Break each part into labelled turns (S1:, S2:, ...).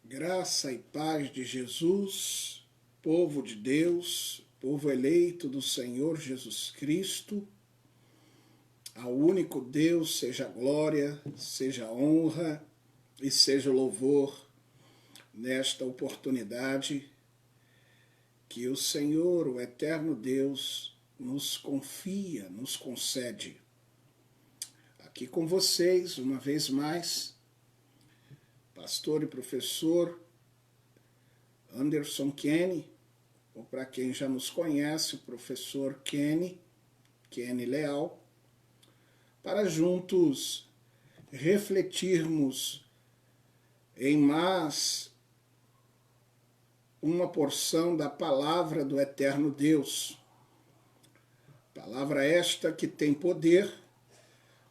S1: Graça e paz de Jesus, povo de Deus, povo eleito do Senhor Jesus Cristo. Ao único Deus seja glória, seja honra e seja louvor nesta oportunidade que o Senhor, o eterno Deus, nos confia, nos concede. Aqui com vocês, uma vez mais, pastor e professor Anderson Kenny, ou para quem já nos conhece, o professor Kenny Leal, para juntos refletirmos em mais uma porção da palavra do eterno Deus. Palavra esta que tem poder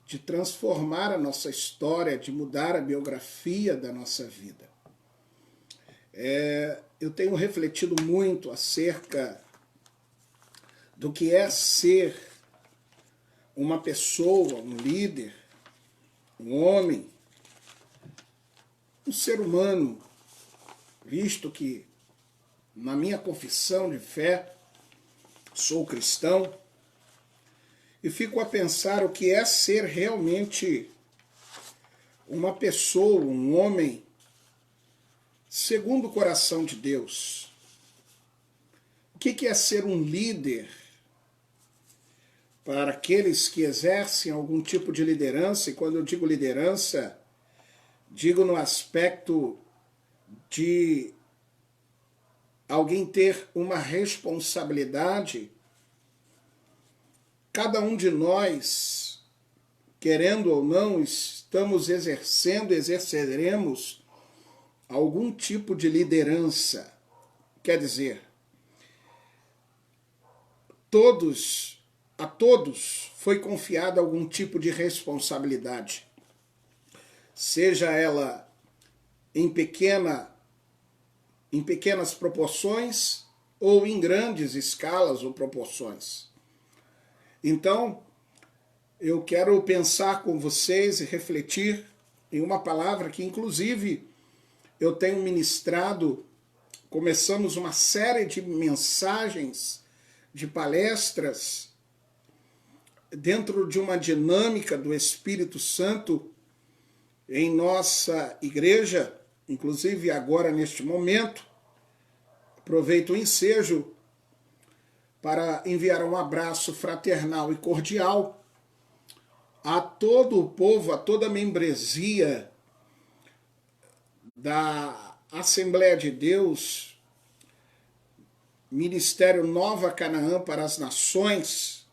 S1: de transformar a nossa história, de mudar a biografia da nossa vida. Eu tenho refletido muito acerca do que é ser uma pessoa, um líder, um homem, um ser humano, visto que na minha confissão de fé sou cristão, e fico a pensar o que é ser realmente uma pessoa, um homem, segundo o coração de Deus. O que é ser um líder para aqueles que exercem algum tipo de liderança? E quando eu digo liderança, digo no aspecto de alguém ter uma responsabilidade. Cada um de nós, querendo ou não, estamos exerceremos algum tipo de liderança. Quer dizer, a todos foi confiada algum tipo de responsabilidade, seja ela em pequenas proporções ou em grandes escalas ou proporções. Então, eu quero pensar com vocês e refletir em uma palavra que, inclusive, eu tenho ministrado. Começamos uma série de mensagens, de palestras, dentro de uma dinâmica do Espírito Santo em nossa igreja, inclusive agora neste momento. Aproveito o ensejo para enviar um abraço fraternal e cordial a todo o povo, a toda a membresia da Assembleia de Deus, Ministério Nova Canaã para as Nações.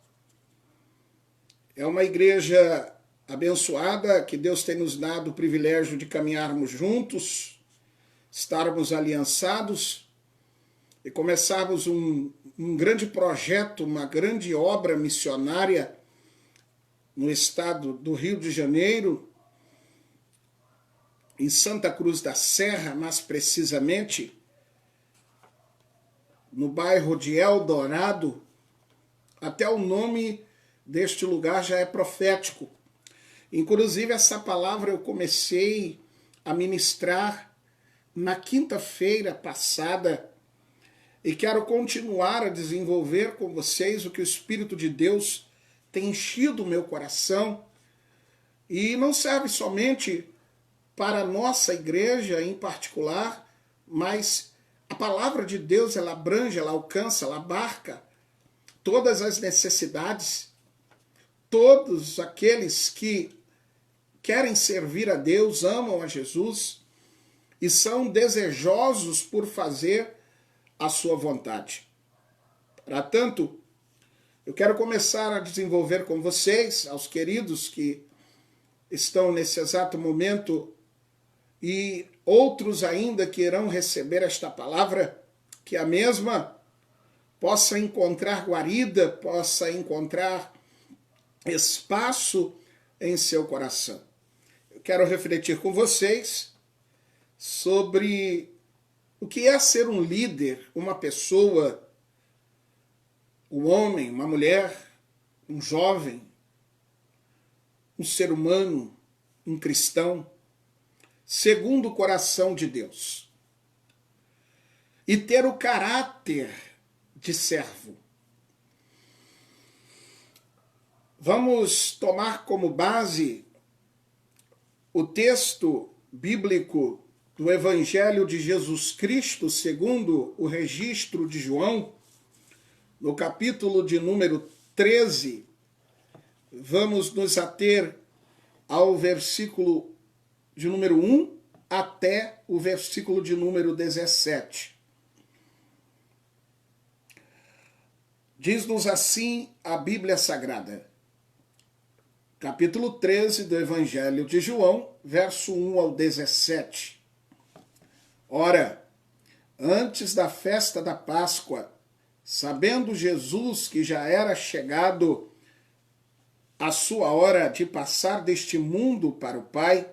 S1: É uma igreja abençoada que Deus tem nos dado o privilégio de caminharmos juntos, estarmos aliançados e começarmos um grande projeto, uma grande obra missionária no estado do Rio de Janeiro, em Santa Cruz da Serra, mais precisamente, no bairro de Eldorado. Até o nome deste lugar já é profético. Inclusive, essa palavra eu comecei a ministrar na quinta-feira passada e quero continuar a desenvolver com vocês o que o Espírito de Deus tem enchido o meu coração, e não serve somente para a nossa igreja em particular, mas a palavra de Deus, ela abrange, ela alcança, ela abarca todas as necessidades, todos aqueles que querem servir a Deus, amam a Jesus e são desejosos por fazer a sua vontade. Para tanto, eu quero começar a desenvolver com vocês, aos queridos que estão nesse exato momento e outros ainda que irão receber esta palavra, que a mesma possa encontrar guarida, possa encontrar espaço em seu coração. Eu quero refletir com vocês sobre o que é ser um líder, uma pessoa, um homem, uma mulher, um jovem, um ser humano, um cristão, segundo o coração de Deus. e ter o caráter de servo. Vamos tomar como base o texto bíblico do Evangelho de Jesus Cristo, segundo o registro de João, no capítulo de número 13. Vamos nos ater ao versículo de número 1 até o versículo de número 17. Diz-nos assim a Bíblia Sagrada. Capítulo 13 do Evangelho de João, verso 1 ao 17. Ora, antes da festa da Páscoa, sabendo Jesus que já era chegado a sua hora de passar deste mundo para o Pai,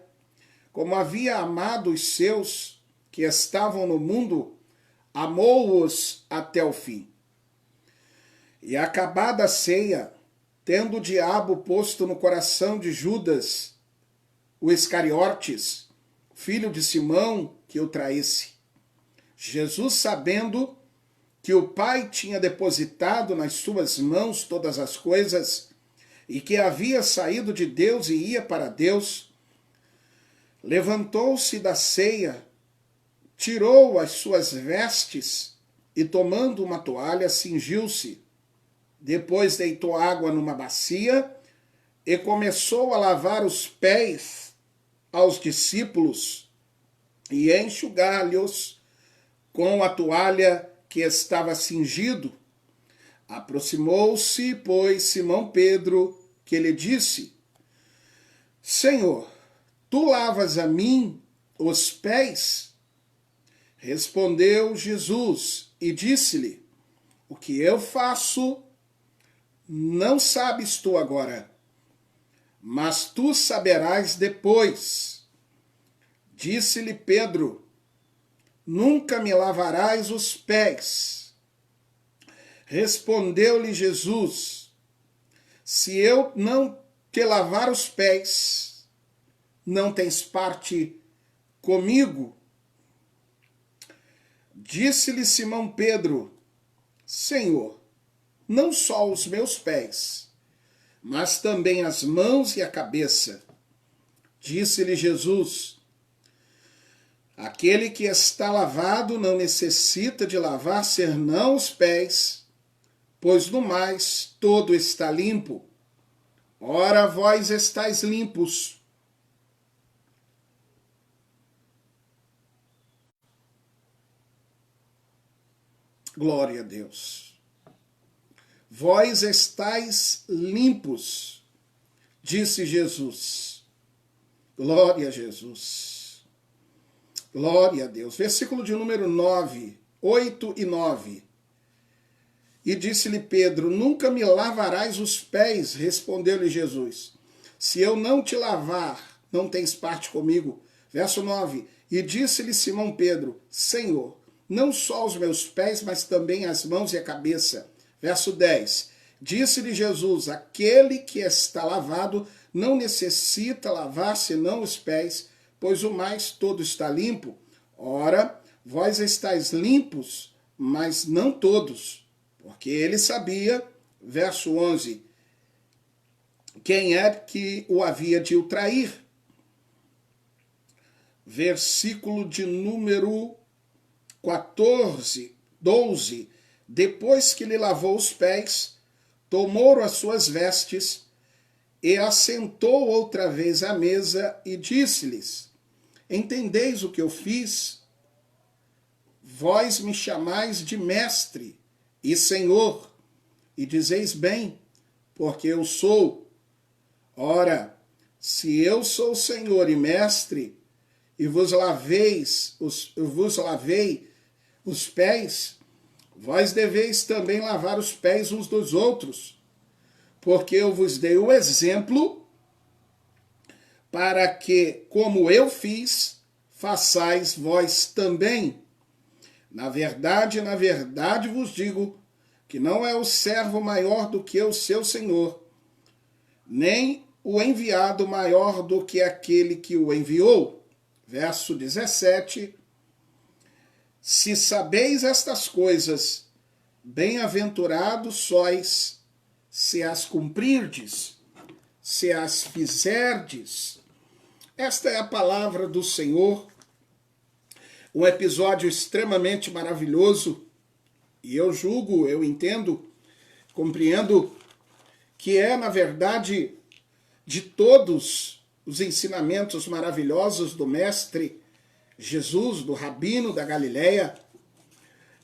S1: como havia amado os seus que estavam no mundo, amou-os até o fim. E acabada a ceia, tendo o diabo posto no coração de Judas, o Iscariotes, filho de Simão, que o traísse, Jesus, sabendo que o Pai tinha depositado nas suas mãos todas as coisas, e que havia saído de Deus e ia para Deus, levantou-se da ceia, tirou as suas vestes e, tomando uma toalha, cingiu-se. Depois deitou água numa bacia e começou a lavar os pés aos discípulos e enxugar-lhes com a toalha que estava cingido. Aproximou-se, pois, Simão Pedro, que lhe disse: Senhor, tu lavas a mim os pés? Respondeu Jesus e disse-lhe: O que eu faço não sabes tu agora, mas tu saberás depois. Disse-lhe Pedro: Nunca me lavarás os pés. Respondeu-lhe Jesus: Se eu não te lavar os pés, não tens parte comigo. Disse-lhe Simão Pedro: Senhor, não só os meus pés, mas também as mãos e a cabeça. Disse-lhe Jesus: Aquele que está lavado não necessita de lavar senão os pés, pois no mais todo está limpo. Ora, vós estáis limpos. Glória a Deus. Vós estáis limpos, disse Jesus. Glória a Jesus. Glória a Deus. Versículo de número 9, 8 e 9. E disse-lhe Pedro: Nunca me lavarás os pés, respondeu-lhe Jesus. Se eu não te lavar, não tens parte comigo. Verso 9. E disse-lhe Simão Pedro: Senhor, não só os meus pés, mas também as mãos e a cabeça. Verso 10. Disse-lhe Jesus: Aquele que está lavado não necessita lavar senão os pés, pois o mais todo está limpo. Ora, vós estáis limpos, mas não todos. Porque ele sabia, verso 11, quem é que o havia de o trair. Versículo de número 14, 12. Depois que lhe lavou os pés, tomou as suas vestes e assentou outra vez à mesa e disse-lhes: Entendeis o que eu fiz? Vós me chamais de mestre e senhor, e dizeis bem, porque eu sou. Ora, se eu sou senhor e mestre, e vos lavei os pés, vós deveis também lavar os pés uns dos outros, porque eu vos dei o exemplo para que, como eu fiz, façais vós também. Na verdade vos digo que não é o servo maior do que o seu senhor, nem o enviado maior do que aquele que o enviou. Verso 17. Se sabeis estas coisas, bem-aventurados sois, se as cumprirdes, se as fizerdes. Esta é a palavra do Senhor, um episódio extremamente maravilhoso, e eu julgo, eu entendo, compreendo que é, na verdade, de todos os ensinamentos maravilhosos do Mestre Jesus, do Rabino da Galileia,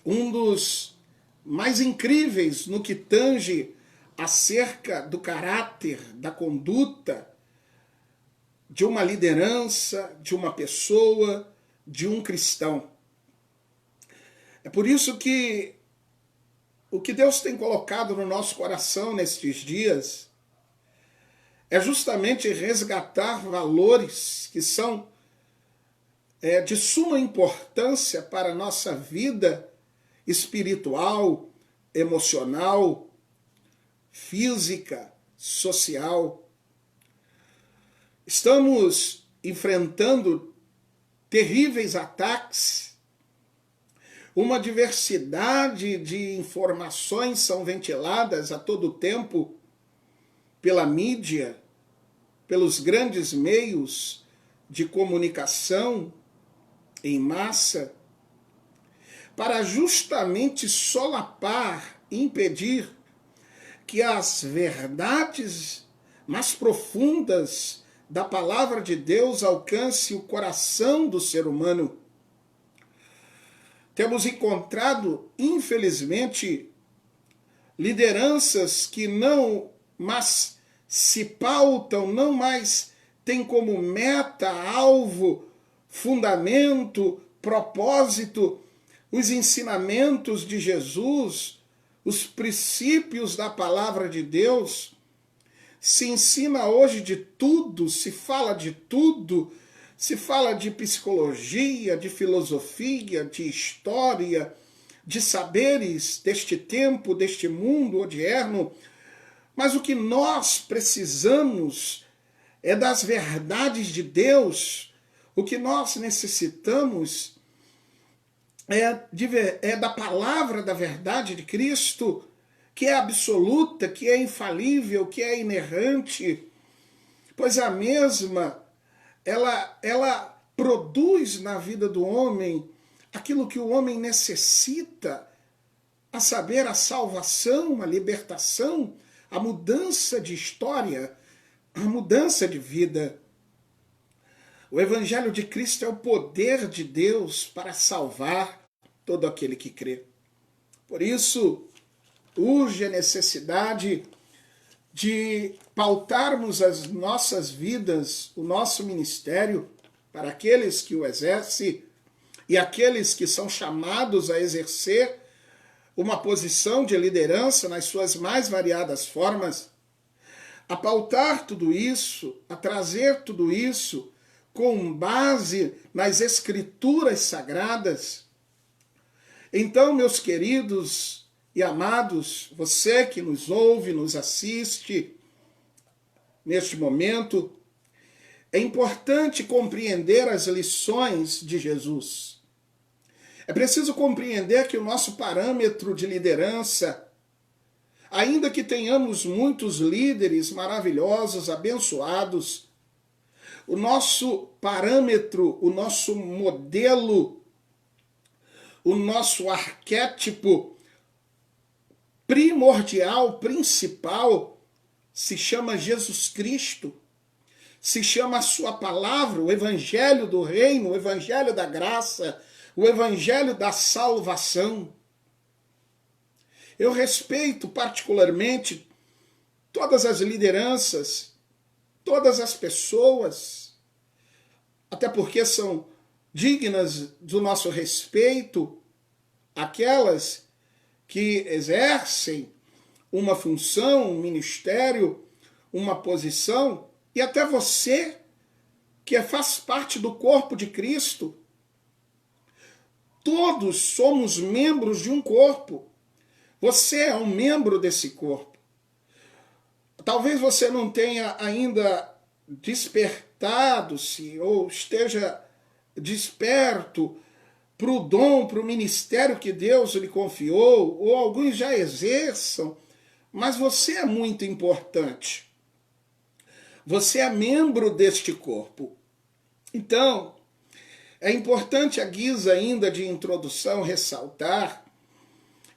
S1: um dos mais incríveis no que tange acerca do caráter, da conduta de uma liderança, de uma pessoa, de um cristão. É por isso que o que Deus tem colocado no nosso coração nestes dias é justamente resgatar valores que são de suma importância para a nossa vida espiritual, emocional, física, social. Estamos enfrentando terríveis ataques, uma diversidade de informações são ventiladas a todo tempo pela mídia, pelos grandes meios de comunicação em massa, para justamente solapar, impedir que as verdades mais profundas da palavra de Deus alcance o coração do ser humano. Temos encontrado, infelizmente, lideranças que não mais se pautam, não mais têm como meta, alvo, fundamento, propósito, os ensinamentos de Jesus, os princípios da palavra de Deus. Se ensina hoje de tudo, se fala de tudo, se fala de psicologia, de filosofia, de história, de saberes deste tempo, deste mundo odierno, mas o que nós precisamos é das verdades de Deus, o que nós necessitamos é da palavra da verdade de Cristo, que é absoluta, que é infalível, que é inerrante, pois a mesma, ela produz na vida do homem aquilo que o homem necessita, a saber, a salvação, a libertação, a mudança de história, a mudança de vida. O Evangelho de Cristo é o poder de Deus para salvar todo aquele que crê. Por isso, urge a necessidade de pautarmos as nossas vidas, o nosso ministério, para aqueles que o exercem e aqueles que são chamados a exercer uma posição de liderança nas suas mais variadas formas, a pautar tudo isso, a trazer tudo isso com base nas Escrituras Sagradas. Então, meus queridos e amados, você que nos ouve, nos assiste neste momento, é importante compreender as lições de Jesus. É preciso compreender que o nosso parâmetro de liderança, ainda que tenhamos muitos líderes maravilhosos, abençoados, o nosso parâmetro, o nosso modelo, o nosso arquétipo primordial, principal, se chama Jesus Cristo, se chama a sua palavra, o Evangelho do Reino, o Evangelho da graça, o Evangelho da salvação. Eu respeito particularmente todas as lideranças, todas as pessoas, até porque são dignas do nosso respeito, aquelas que exercem uma função, um ministério, uma posição, e até você, que faz parte do corpo de Cristo. Todos somos membros de um corpo. Você é um membro desse corpo. Talvez você não tenha ainda despertado-se ou esteja desperto para o dom, para o ministério que Deus lhe confiou, ou alguns já exerçam, mas você é muito importante. Você é membro deste corpo. Então, é importante, à guisa ainda de introdução, ressaltar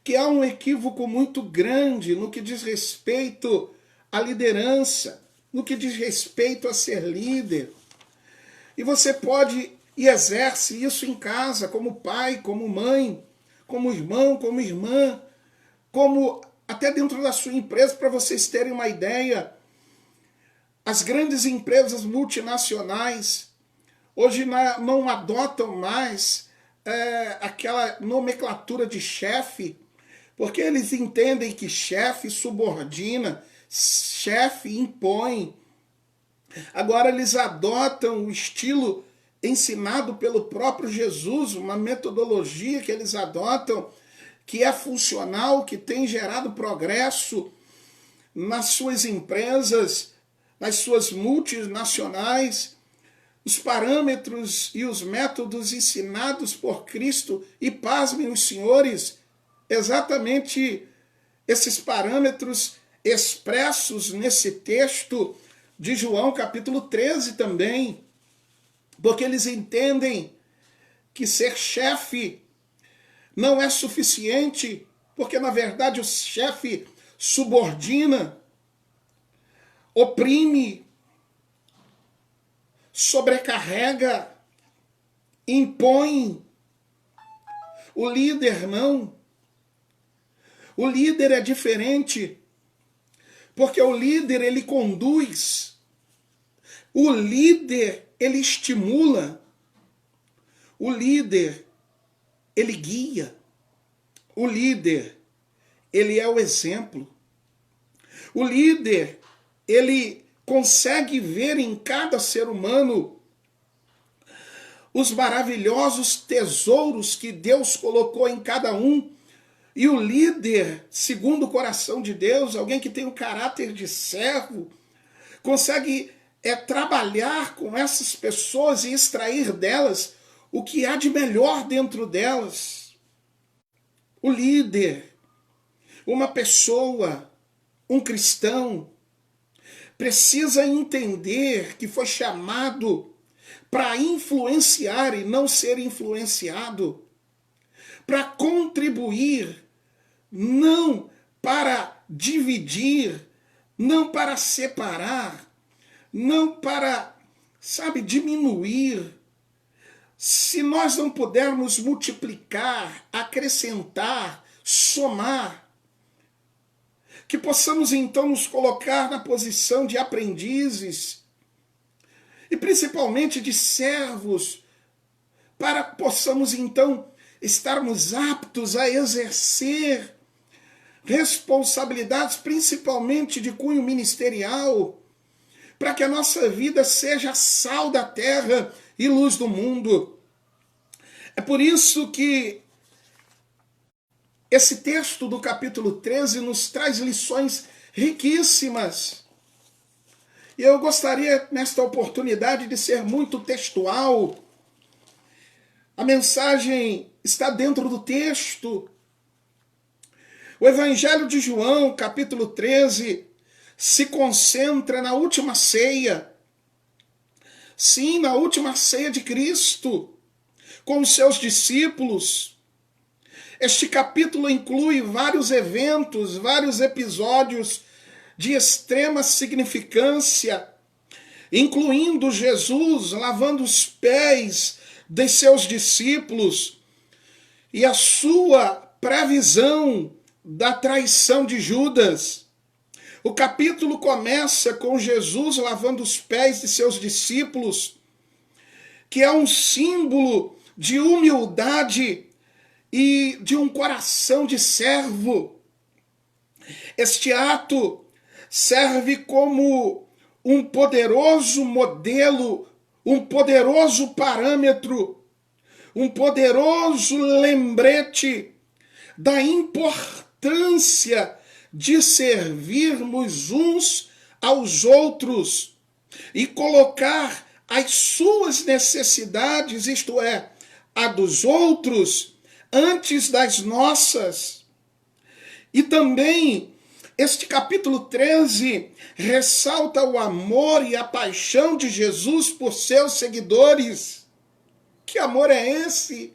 S1: que há um equívoco muito grande no que diz respeito à liderança, no que diz respeito a ser líder. E você pode e exerce isso em casa, como pai, como mãe, como irmão, como irmã, como até dentro da sua empresa, para vocês terem uma ideia. As grandes empresas multinacionais hoje não adotam mais aquela nomenclatura de chefe, porque eles entendem que chefe subordina, chefe impõe. Agora eles adotam o estilo ensinado pelo próprio Jesus, uma metodologia que eles adotam, que é funcional, que tem gerado progresso nas suas empresas, nas suas multinacionais. Os parâmetros e os métodos ensinados por Cristo, e pasmem os senhores, exatamente esses parâmetros expressos nesse texto de João capítulo 13 também, porque eles entendem que ser chefe não é suficiente, porque na verdade o chefe subordina, oprime, sobrecarrega, impõe. O líder não. O líder é diferente, porque o líder ele conduz, o líder ele estimula, o líder ele guia, o líder ele é o exemplo, o líder ele consegue ver em cada ser humano os maravilhosos tesouros que Deus colocou em cada um. E o líder, segundo o coração de Deus, alguém que tem o caráter de servo, consegue trabalhar com essas pessoas e extrair delas o que há de melhor dentro delas. O líder, uma pessoa, um cristão, precisa entender que foi chamado para influenciar e não ser influenciado, para contribuir, não para dividir, não para separar, não para, diminuir. Se nós não pudermos multiplicar, acrescentar, somar, que possamos então nos colocar na posição de aprendizes e principalmente de servos, para possamos então estarmos aptos a exercer responsabilidades, principalmente de cunho ministerial, para que a nossa vida seja sal da terra e luz do mundo. É por isso que esse texto do capítulo 13 nos traz lições riquíssimas. E eu gostaria, nesta oportunidade, de ser muito textual. A mensagem está dentro do texto. O Evangelho de João, capítulo 13, se concentra na última ceia. Sim, na última ceia de Cristo, com os seus discípulos. Este capítulo inclui vários eventos, vários episódios de extrema significância, incluindo Jesus lavando os pés de seus discípulos e a sua previsão da traição de Judas. O capítulo começa com Jesus lavando os pés de seus discípulos, que é um símbolo de humildade e de um coração de servo. Este ato serve como um poderoso modelo, um poderoso parâmetro, um poderoso lembrete da importância de servirmos uns aos outros e colocar as suas necessidades, isto é, a dos outros antes das nossas. E também este capítulo 13 ressalta o amor e a paixão de Jesus por seus seguidores. Que amor é esse?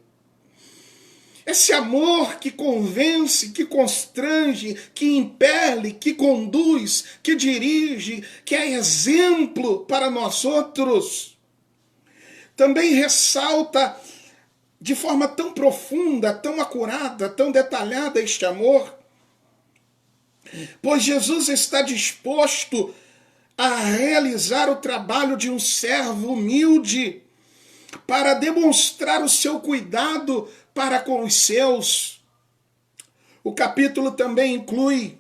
S1: Esse amor que convence, que constrange, que impele, que conduz, que dirige, que é exemplo para nós outros. Também ressalta de forma tão profunda, tão acurada, tão detalhada este amor, pois Jesus está disposto a realizar o trabalho de um servo humilde para demonstrar o seu cuidado para com os seus. O capítulo também inclui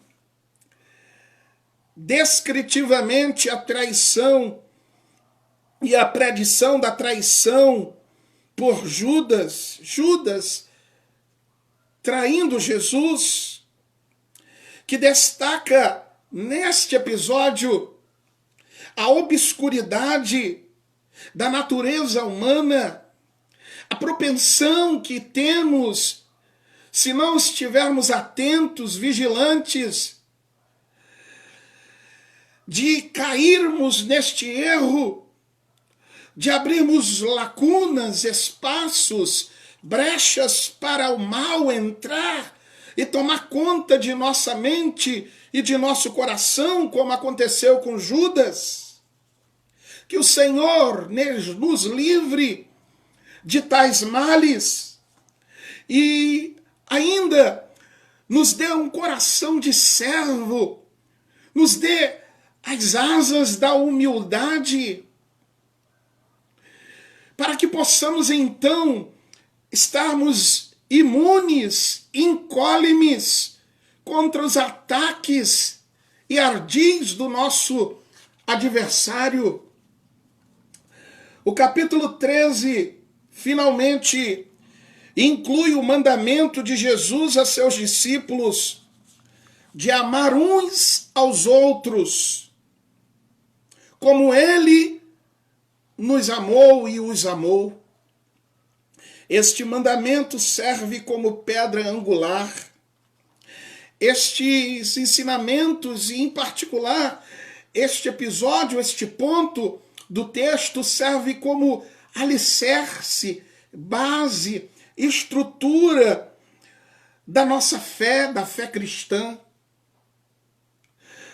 S1: descritivamente a traição e a predição da traição por Judas. Judas traindo Jesus, que destaca neste episódio a obscuridade da natureza humana, a propensão que temos, se não estivermos atentos, vigilantes, de cairmos neste erro, de abrirmos lacunas, espaços, brechas para o mal entrar e tomar conta de nossa mente e de nosso coração, como aconteceu com Judas. Que o Senhor nos livre de tais males e ainda nos dê um coração de servo, nos dê as asas da humildade, para que possamos então estarmos imunes, incólumes contra os ataques e ardis do nosso adversário. O capítulo 13 finalmente inclui o mandamento de Jesus a seus discípulos de amar uns aos outros, como ele nos amou e os amou. Este mandamento serve como pedra angular. Estes ensinamentos, e em particular este episódio, este ponto do texto, serve como alicerce, base, estrutura da nossa fé, da fé cristã.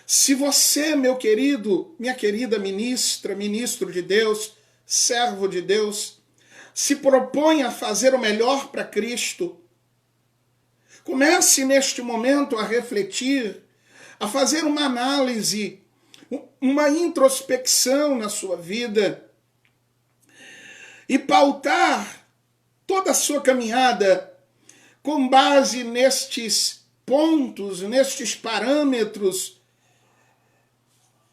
S1: Se você, meu querido, minha querida ministra, ministro de Deus, servo de Deus, se propõe a fazer o melhor para Cristo, comece neste momento a refletir, a fazer uma análise, uma introspecção na sua vida e pautar toda a sua caminhada com base nestes pontos, nestes parâmetros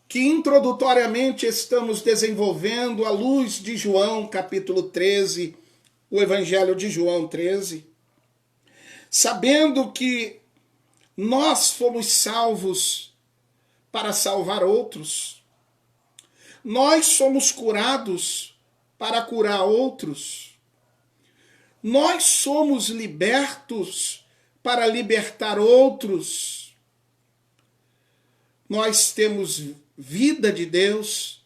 S1: que introdutoriamente estamos desenvolvendo à luz de João, capítulo 13, o Evangelho de João 13, sabendo que nós fomos salvos para salvar outros, nós somos curados para curar outros, nós somos libertos para libertar outros, nós temos vida de Deus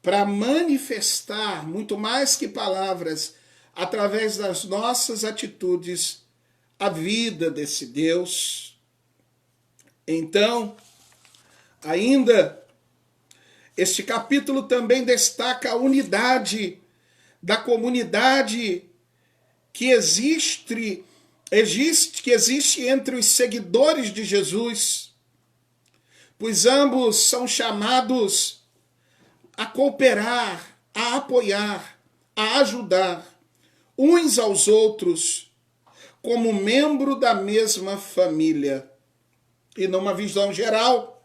S1: para manifestar, muito mais que palavras, através das nossas atitudes, a vida desse Deus. Então, ainda, este capítulo também destaca a unidade da comunidade que existe entre os seguidores de Jesus, pois ambos são chamados a cooperar, a apoiar, a ajudar uns aos outros como membro da mesma família. E numa visão geral,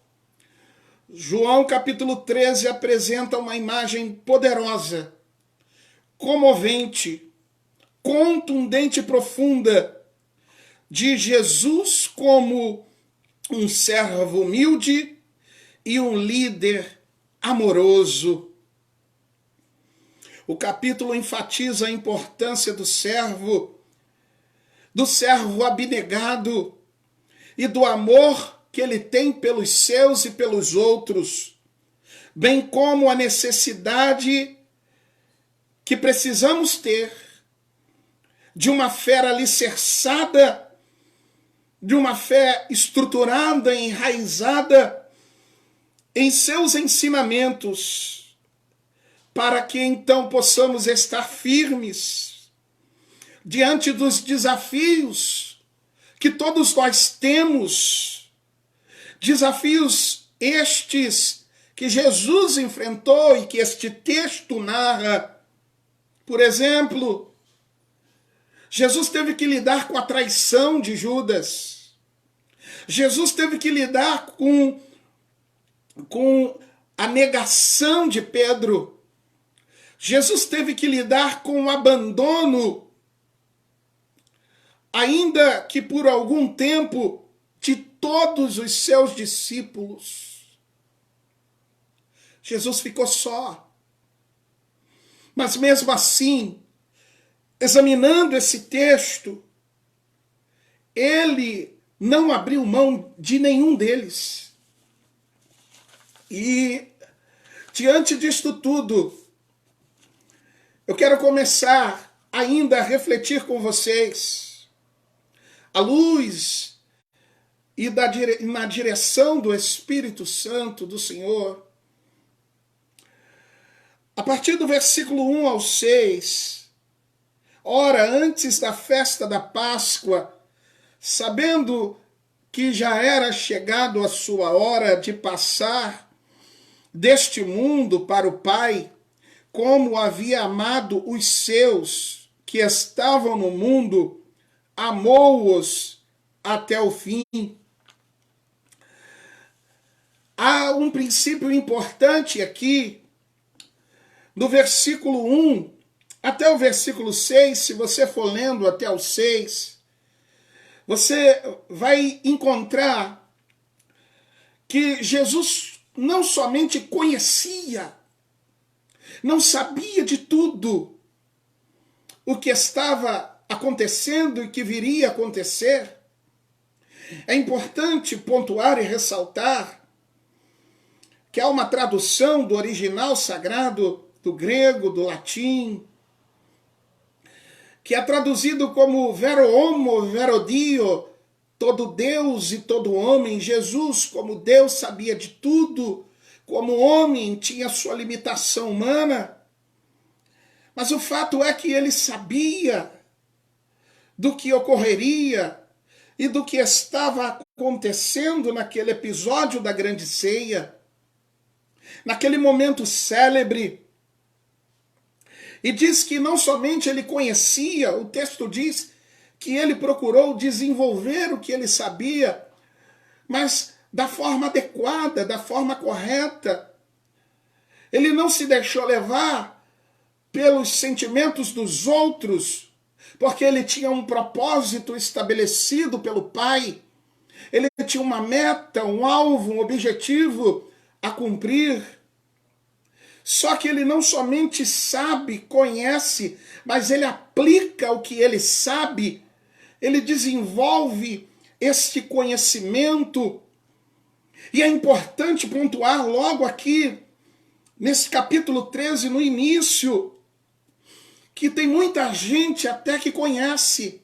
S1: João capítulo 13 apresenta uma imagem poderosa, comovente, contundente e profunda de Jesus como um servo humilde e um líder amoroso. O capítulo enfatiza a importância do servo abnegado e do amor que ele tem pelos seus e pelos outros, bem como a necessidade que precisamos ter de uma fé alicerçada, de uma fé estruturada, enraizada em seus ensinamentos, para que então possamos estar firmes diante dos desafios que todos nós temos, desafios estes que Jesus enfrentou e que este texto narra. Por exemplo, Jesus teve que lidar com a traição de Judas. Jesus teve que lidar com a negação de Pedro. Jesus teve que lidar com o abandono, ainda que por algum tempo, de todos os seus discípulos. Jesus ficou só. Mas mesmo assim, examinando esse texto, ele não abriu mão de nenhum deles. E, diante disto tudo, eu quero começar ainda a refletir com vocês, à luz e na direção do Espírito Santo do Senhor, a partir do versículo 1 ao 6, ora, antes da festa da Páscoa, sabendo que já era chegado a sua hora de passar deste mundo para o Pai, como havia amado os seus que estavam no mundo, amou-os até o fim. Há um princípio importante aqui, do versículo 1 até o versículo 6, se você for lendo até o 6, você vai encontrar que Jesus não somente conhecia, não sabia de tudo o que estava acontecendo e que viria a acontecer. É importante pontuar e ressaltar que há uma tradução do original sagrado, do grego, do latim, que é traduzido como vero homo, vero dio, todo Deus e todo homem. Jesus, como Deus, sabia de tudo, como homem tinha sua limitação humana, mas o fato é que ele sabia do que ocorreria e do que estava acontecendo naquele episódio da grande ceia, naquele momento célebre. E diz que não somente ele conhecia, o texto diz que ele procurou desenvolver o que ele sabia, mas da forma adequada, da forma correta. Ele não se deixou levar pelos sentimentos dos outros, porque ele tinha um propósito estabelecido pelo Pai. Ele tinha uma meta, um alvo, um objetivo a cumprir. Só que ele não somente sabe, conhece, mas ele aplica o que ele sabe, ele desenvolve este conhecimento. E é importante pontuar logo aqui, nesse capítulo 13, no início, que tem muita gente até que conhece.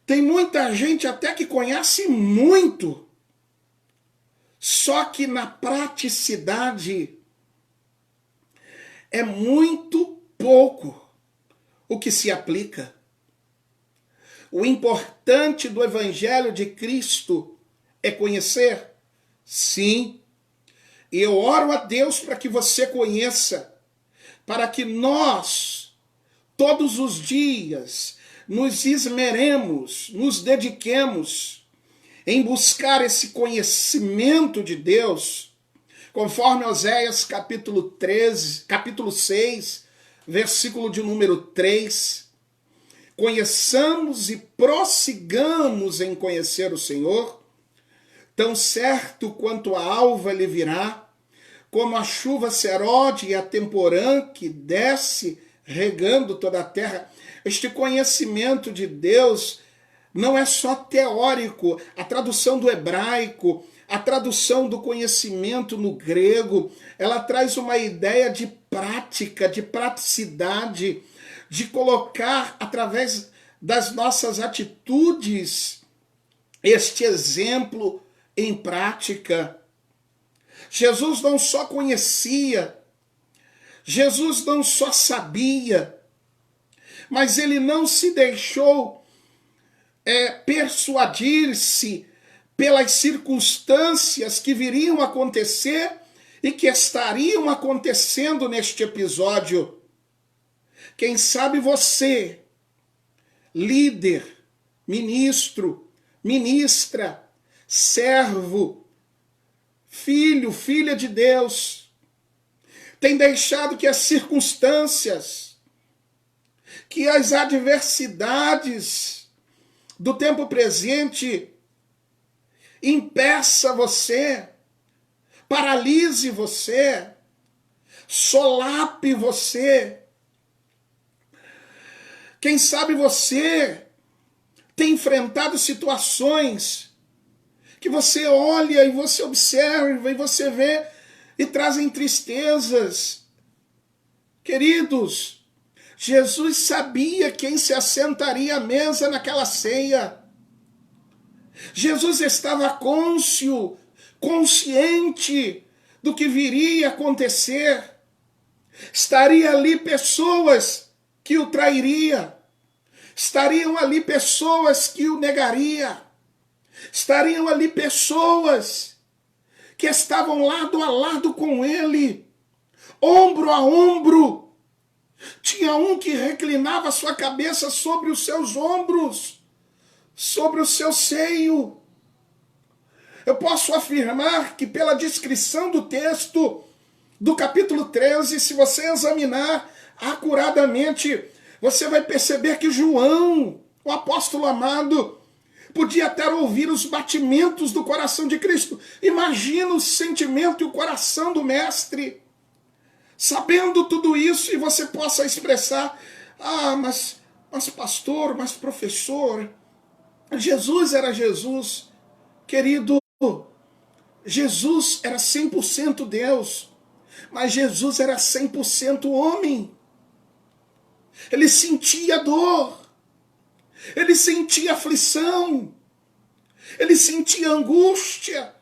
S1: Tem muita gente até que conhece muito. Só que na praticidade é muito pouco o que se aplica. O importante do Evangelho de Cristo é conhecer? Sim. E eu oro a Deus para que você conheça, para que nós, todos os dias, nos esmeremos, nos dediquemos em buscar esse conhecimento de Deus, conforme Oséias capítulo 6, versículo de número 3. Conheçamos e prossigamos em conhecer o Senhor, tão certo quanto a alva ele virá, como a chuva serode e a temporã que desce regando toda a terra. Este conhecimento de Deus não é só teórico. A tradução do hebraico, a tradução do conhecimento no grego, ela traz uma ideia de prática, de praticidade, de colocar através das nossas atitudes este exemplo em prática. Jesus não só conhecia, Jesus não só sabia, mas ele não se deixou persuadir-se pelas circunstâncias que viriam a acontecer e que estariam acontecendo neste episódio. Quem sabe você, líder, ministro, ministra, servo, filho, filha de Deus, tem deixado que as circunstâncias, que as adversidades do tempo presente impeça você, paralise você, solape você. Quem sabe você tem enfrentado situações que você olha e você observa e você vê e trazem tristezas. Queridos, Jesus sabia quem se assentaria à mesa naquela ceia. Jesus estava consciente do que viria a acontecer. Estaria ali pessoas que o trairiam. Estariam ali pessoas que o negariam. Estariam ali pessoas que estavam lado a lado com ele, ombro a ombro. Tinha um que reclinava sua cabeça sobre os seus ombros, sobre o seu seio. Eu posso afirmar que pela descrição do texto do capítulo 13, se você examinar acuradamente, você vai perceber que João, o apóstolo amado, podia até ouvir os batimentos do coração de Cristo. Imagina o sentimento e o coração do mestre. Sabendo tudo isso, e você possa expressar, mas pastor, mas professor, Jesus era Jesus. Querido, Jesus era 100% Deus, mas Jesus era 100% homem. Ele sentia dor, ele sentia aflição, ele sentia angústia,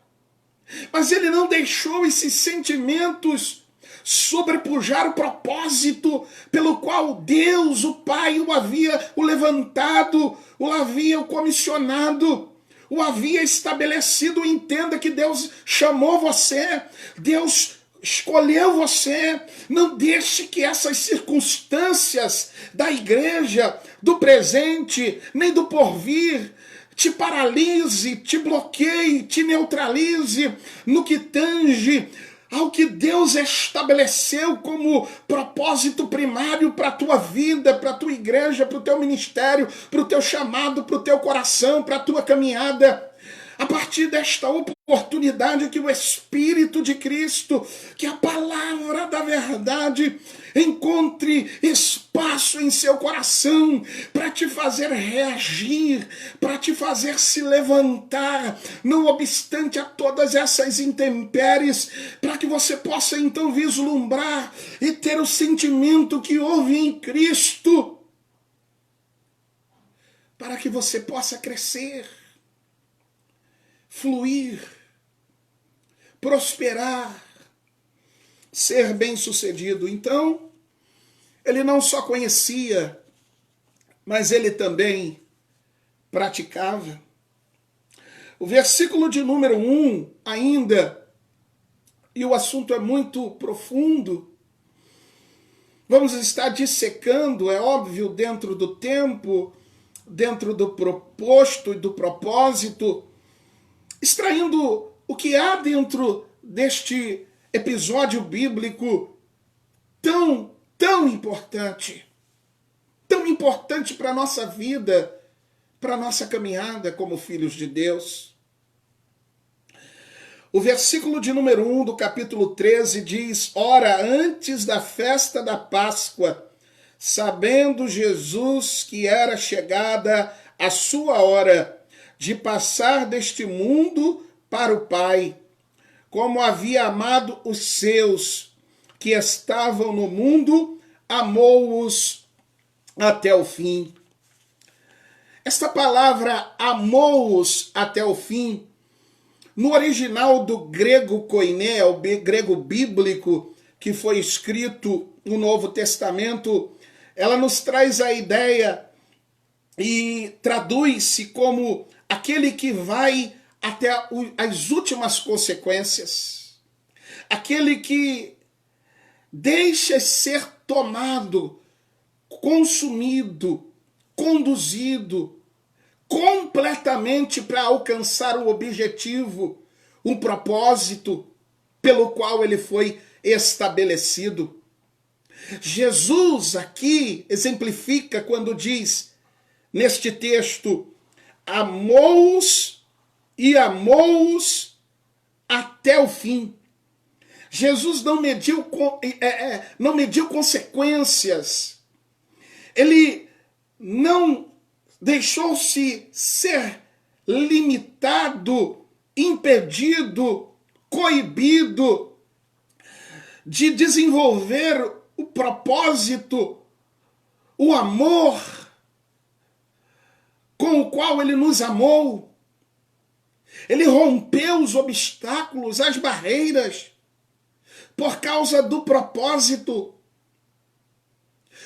S1: mas ele não deixou esses sentimentos sobrepujar o propósito pelo qual Deus, o Pai, o levantado, o havia comissionado, o havia estabelecido. Entenda que Deus chamou você, Deus escolheu você. Não deixe que essas circunstâncias da igreja, do presente, nem do porvir, te paralise, te bloqueie, te neutralize no que tange ao que Deus estabeleceu como propósito primário para a tua vida, para a tua igreja, para o teu ministério, para o teu chamado, para o teu coração, para a tua caminhada. A partir desta oportunidade que o Espírito de Cristo, que a palavra da verdade encontre espaço em seu coração para te fazer reagir, para te fazer se levantar, não obstante a todas essas intempéries, para que você possa então vislumbrar e ter o sentimento que houve em Cristo, para que você possa crescer, fluir, prosperar, ser bem-sucedido. Então, ele não só conhecia, mas ele também praticava. O versículo de número 1 ainda, e o assunto é muito profundo, vamos estar dissecando, é óbvio, dentro do tempo, dentro do proposto e do propósito, extraindo o que há dentro deste episódio bíblico tão importante para a nossa vida, para a nossa caminhada como filhos de Deus. O versículo de número 1 do capítulo 13 diz: Ora, antes da festa da Páscoa, sabendo Jesus que era chegada a sua hora de passar deste mundo para o Pai, como havia amado os seus que estavam no mundo, amou-os até o fim. Esta palavra amou-os até o fim, no original do grego koiné, o grego bíblico que foi escrito no Novo Testamento, ela nos traz a ideia e traduz-se como aquele que vai até as últimas consequências, aquele que deixa ser tomado, consumido, conduzido completamente para alcançar o objetivo, um propósito pelo qual ele foi estabelecido. Jesus aqui exemplifica quando diz, neste texto, amou-os e amou-os até o fim. Jesus não mediu consequências. Ele não deixou-se ser limitado, impedido, coibido de desenvolver o propósito, o amor com o qual ele nos amou. Ele rompeu os obstáculos, as barreiras, por causa do propósito.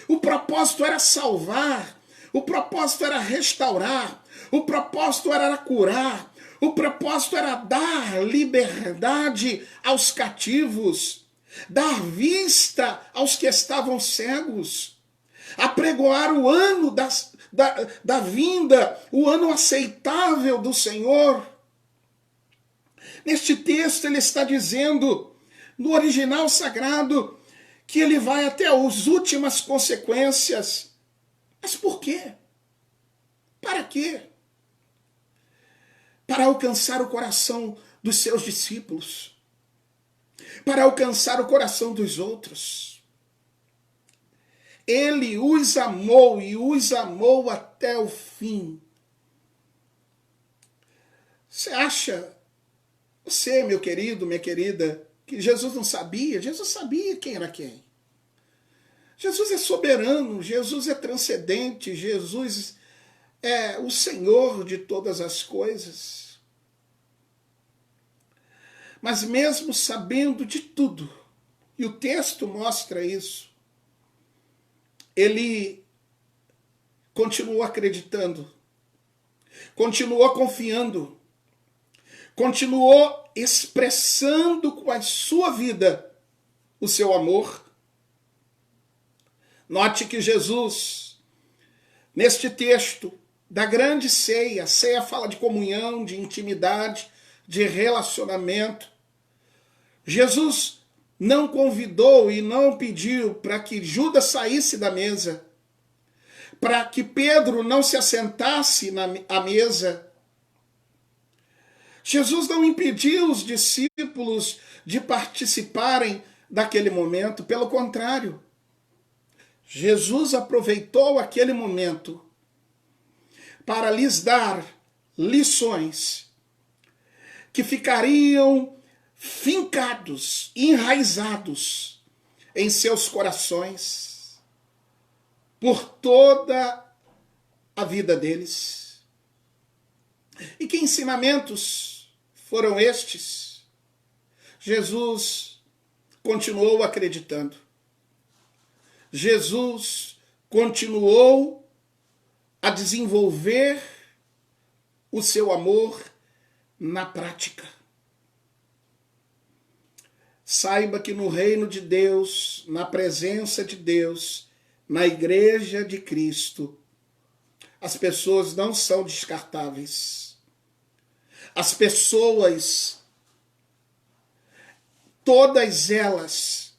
S1: O propósito era salvar, o propósito era restaurar, o propósito era curar, o propósito era dar liberdade aos cativos, dar vista aos que estavam cegos, apregoar o ano da vinda, o ano aceitável do Senhor. Neste texto ele está dizendo, no original sagrado, que ele vai até as últimas consequências. Mas por quê? Para quê? Para alcançar o coração dos seus discípulos, para alcançar o coração dos outros. Ele os amou e os amou até o fim. Você acha, você, meu querido, minha querida, que Jesus não sabia? Jesus sabia quem era quem. Jesus é soberano, Jesus é transcendente, Jesus é o Senhor de todas as coisas. Mas mesmo sabendo de tudo, e o texto mostra isso, ele continuou acreditando, continuou confiando, continuou expressando com a sua vida o seu amor. Note que Jesus, neste texto da grande ceia, a ceia fala de comunhão, de intimidade, de relacionamento. Jesus não convidou e não pediu para que Judas saísse da mesa, para que Pedro não se assentasse à mesa. Jesus não impediu os discípulos de participarem daquele momento, pelo contrário. Jesus aproveitou aquele momento para lhes dar lições que ficariam fincados, enraizados em seus corações por toda a vida deles. E que ensinamentos foram estes? Jesus continuou acreditando. Jesus continuou a desenvolver o seu amor na prática. Saiba que no reino de Deus, na presença de Deus, na igreja de Cristo, as pessoas não são descartáveis. As pessoas, todas elas,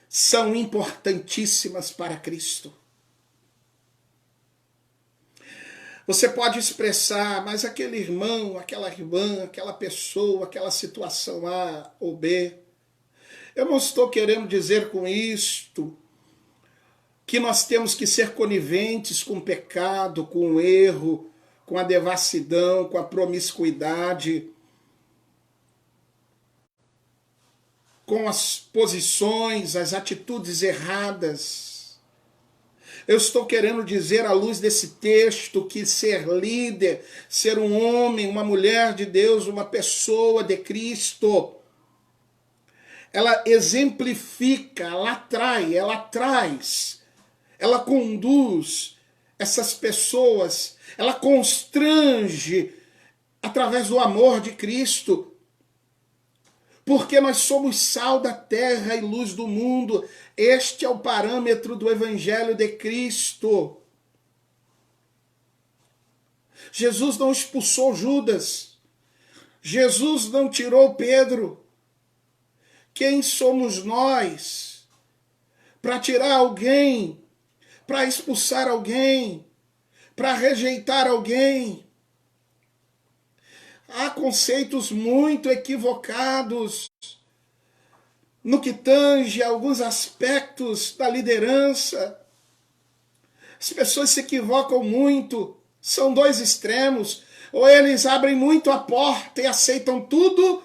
S1: são importantíssimas para Cristo. Você pode expressar, mas aquele irmão, aquela irmã, aquela pessoa, aquela situação A ou B. Eu não estou querendo dizer com isto que nós temos que ser coniventes com o pecado, com o erro, com a devassidão, com a promiscuidade, com as posições, as atitudes erradas. Eu estou querendo dizer, à luz desse texto, que ser líder, ser um homem, uma mulher de Deus, uma pessoa de Cristo, ela exemplifica, ela atrai, ela traz, ela conduz essas pessoas, ela constrange através do amor de Cristo, porque nós somos sal da terra e luz do mundo. Este é o parâmetro do Evangelho de Cristo. Jesus não expulsou Judas. Jesus não tirou Pedro. Quem somos nós para tirar alguém, para expulsar alguém, para rejeitar alguém? Há conceitos muito equivocados no que tange a alguns aspectos da liderança. As pessoas se equivocam muito, são dois extremos. Ou eles abrem muito a porta e aceitam tudo,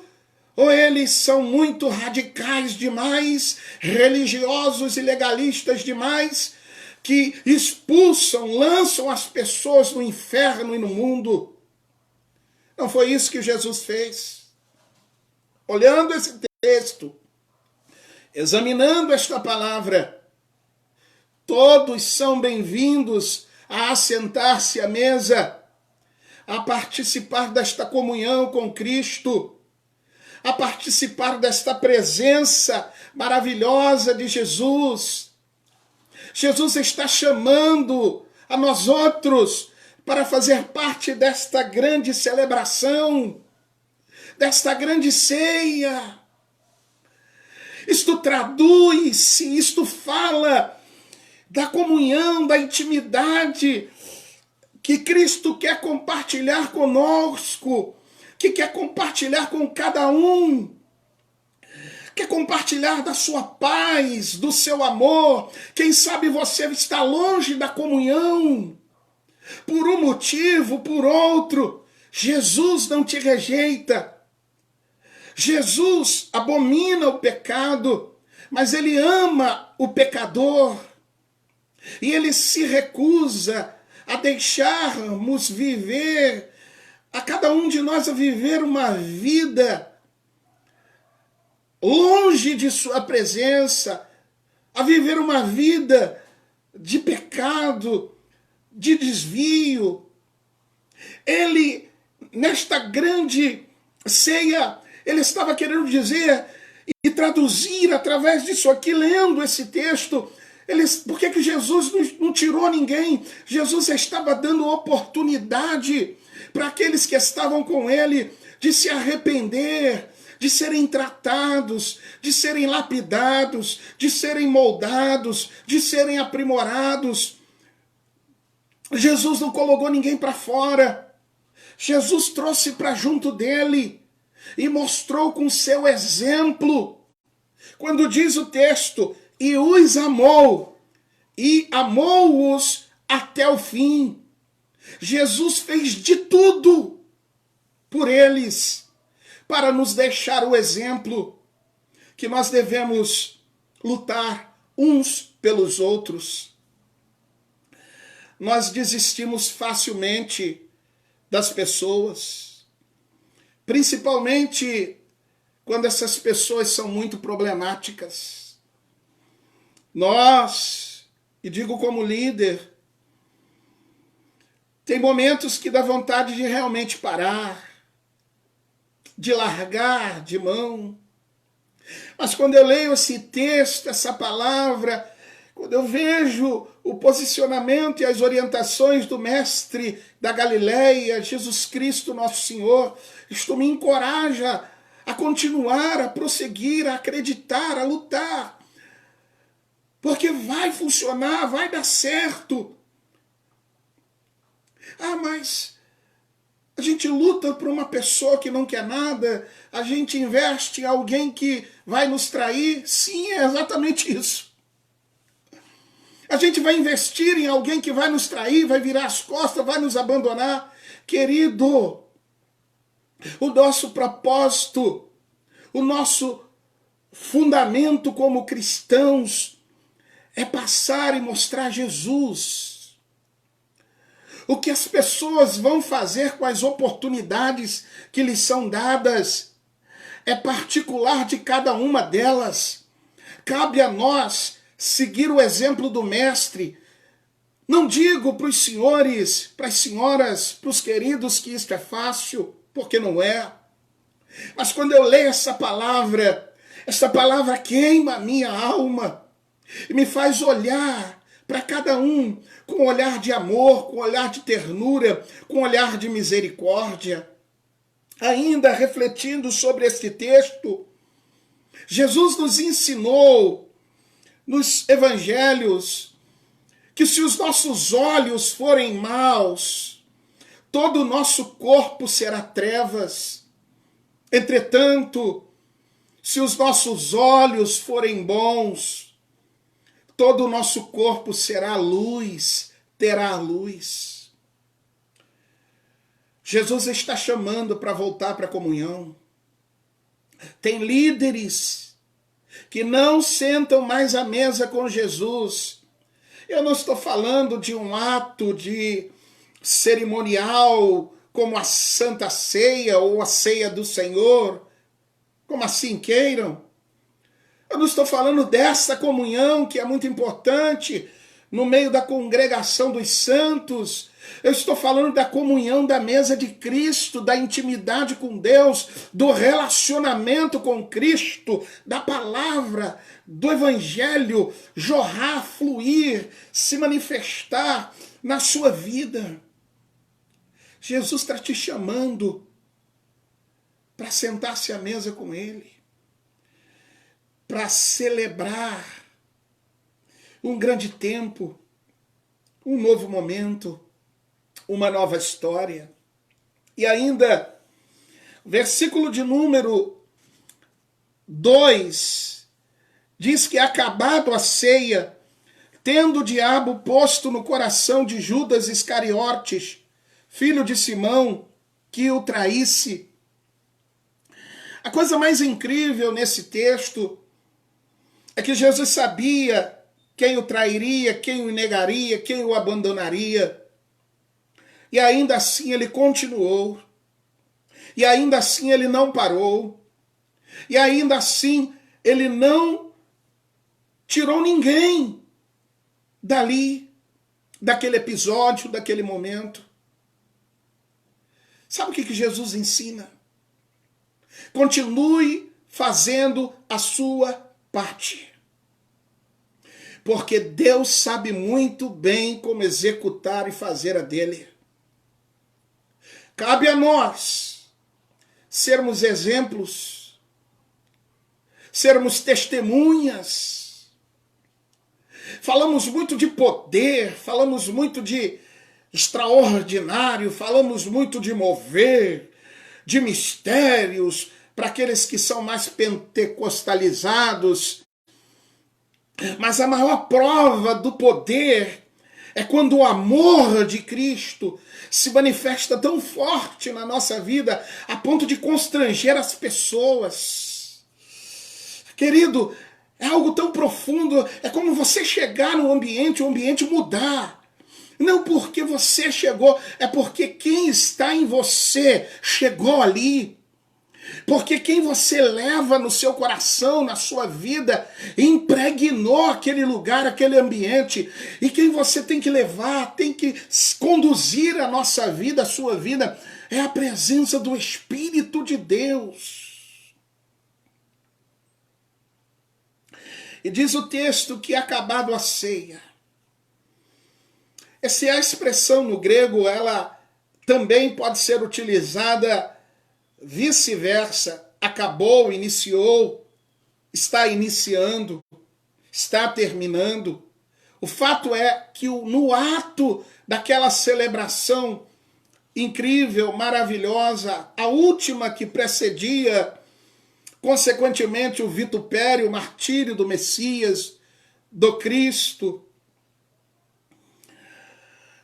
S1: ou eles são muito radicais demais, religiosos e legalistas demais, que expulsam, lançam as pessoas no inferno e no mundo. Não foi isso que Jesus fez. Olhando esse texto, examinando esta palavra, todos são bem-vindos a assentar-se à mesa, a participar desta comunhão com Cristo, a participar desta presença maravilhosa de Jesus. Jesus está chamando a nós outros para fazer parte desta grande celebração, desta grande ceia. Isto traduz-se, isto fala da comunhão, da intimidade que Cristo quer compartilhar conosco, que quer compartilhar com cada um, quer compartilhar da sua paz, do seu amor. Quem sabe você está longe da comunhão, por um motivo, por outro. Jesus não te rejeita. Jesus abomina o pecado, mas ele ama o pecador. E ele se recusa a deixarmos viver, a cada um de nós a viver uma vida longe de sua presença, a viver uma vida de pecado, de desvio. Ele, nesta grande ceia, ele estava querendo dizer e traduzir através disso aqui, lendo esse texto. Por que Jesus não tirou ninguém? Jesus estava dando oportunidade para aqueles que estavam com ele de se arrepender, de serem tratados, de serem lapidados, de serem moldados, de serem aprimorados. Jesus não colocou ninguém para fora. Jesus trouxe para junto dele e mostrou com seu exemplo. Quando diz o texto, e os amou, e amou-os até o fim. Jesus fez de tudo por eles, para nos deixar o exemplo que nós devemos lutar uns pelos outros. Nós desistimos facilmente das pessoas, principalmente quando essas pessoas são muito problemáticas. Nós, e digo como líder, tem momentos que dá vontade de realmente parar, de largar de mão. Mas quando eu leio esse texto, essa palavra, quando eu vejo o posicionamento e as orientações do Mestre da Galileia, Jesus Cristo, nosso Senhor, isto me encoraja a continuar, a prosseguir, a acreditar, a lutar. Porque vai funcionar, vai dar certo. Ah, mas a gente luta por uma pessoa que não quer nada, a gente investe em alguém que vai nos trair. Sim, é exatamente isso. A gente vai investir em alguém que vai nos trair, vai virar as costas, vai nos abandonar. Querido, o nosso propósito, o nosso fundamento como cristãos é passar e mostrar Jesus. O que as pessoas vão fazer com as oportunidades que lhes são dadas é particular de cada uma delas. Cabe a nós seguir o exemplo do Mestre. Não digo para os senhores, para as senhoras, para os queridos que isto é fácil, porque não é. Mas quando eu leio essa palavra queima a minha alma e me faz olhar para cada um com um olhar de amor, com um olhar de ternura, com um olhar de misericórdia. Ainda refletindo sobre este texto, Jesus nos ensinou nos evangelhos que se os nossos olhos forem maus, todo o nosso corpo será trevas. Entretanto, se os nossos olhos forem bons, todo o nosso corpo será luz, terá luz. Jesus está chamando para voltar para a comunhão. Tem líderes que não sentam mais à mesa com Jesus. Eu não estou falando de um ato de cerimonial como a Santa Ceia ou a Ceia do Senhor, como assim queiram. Eu não estou falando dessa comunhão que é muito importante no meio da congregação dos santos. Eu estou falando da comunhão da mesa de Cristo, da intimidade com Deus, do relacionamento com Cristo, da palavra, do evangelho jorrar, fluir, se manifestar na sua vida. Jesus está te chamando para sentar-se à mesa com Ele, para celebrar um grande tempo, um novo momento, uma nova história. E ainda, versículo de número 2, diz que acabado a ceia, tendo o diabo posto no coração de Judas Iscariotes, filho de Simão, que o traísse. A coisa mais incrível nesse texto é que Jesus sabia quem o trairia, quem o negaria, quem o abandonaria. E ainda assim ele continuou. E ainda assim ele não parou. E ainda assim ele não tirou ninguém dali, daquele episódio, daquele momento. Sabe o que Jesus ensina? Continue fazendo a sua parte. Porque Deus sabe muito bem como executar e fazer a dele. Cabe a nós sermos exemplos, sermos testemunhas. Falamos muito de poder, falamos muito de extraordinário, falamos muito de mover, de mistérios, para aqueles que são mais pentecostalizados. Mas a maior prova do poder é quando o amor de Cristo se manifesta tão forte na nossa vida a ponto de constranger as pessoas. Querido, é algo tão profundo, é como você chegar no ambiente, o ambiente mudar. Não porque você chegou, é porque quem está em você chegou ali. Porque quem você leva no seu coração, na sua vida, impregnou aquele lugar, aquele ambiente. E quem você tem que levar, tem que conduzir a nossa vida, a sua vida, é a presença do Espírito de Deus. E diz o texto que acabado a ceia. Essa é a expressão no grego, ela também pode ser utilizada vice-versa. Acabou, iniciou, está iniciando, está terminando. O fato é que no ato daquela celebração incrível, maravilhosa, a última que precedia, consequentemente, o vitupério, o martírio do Messias, do Cristo.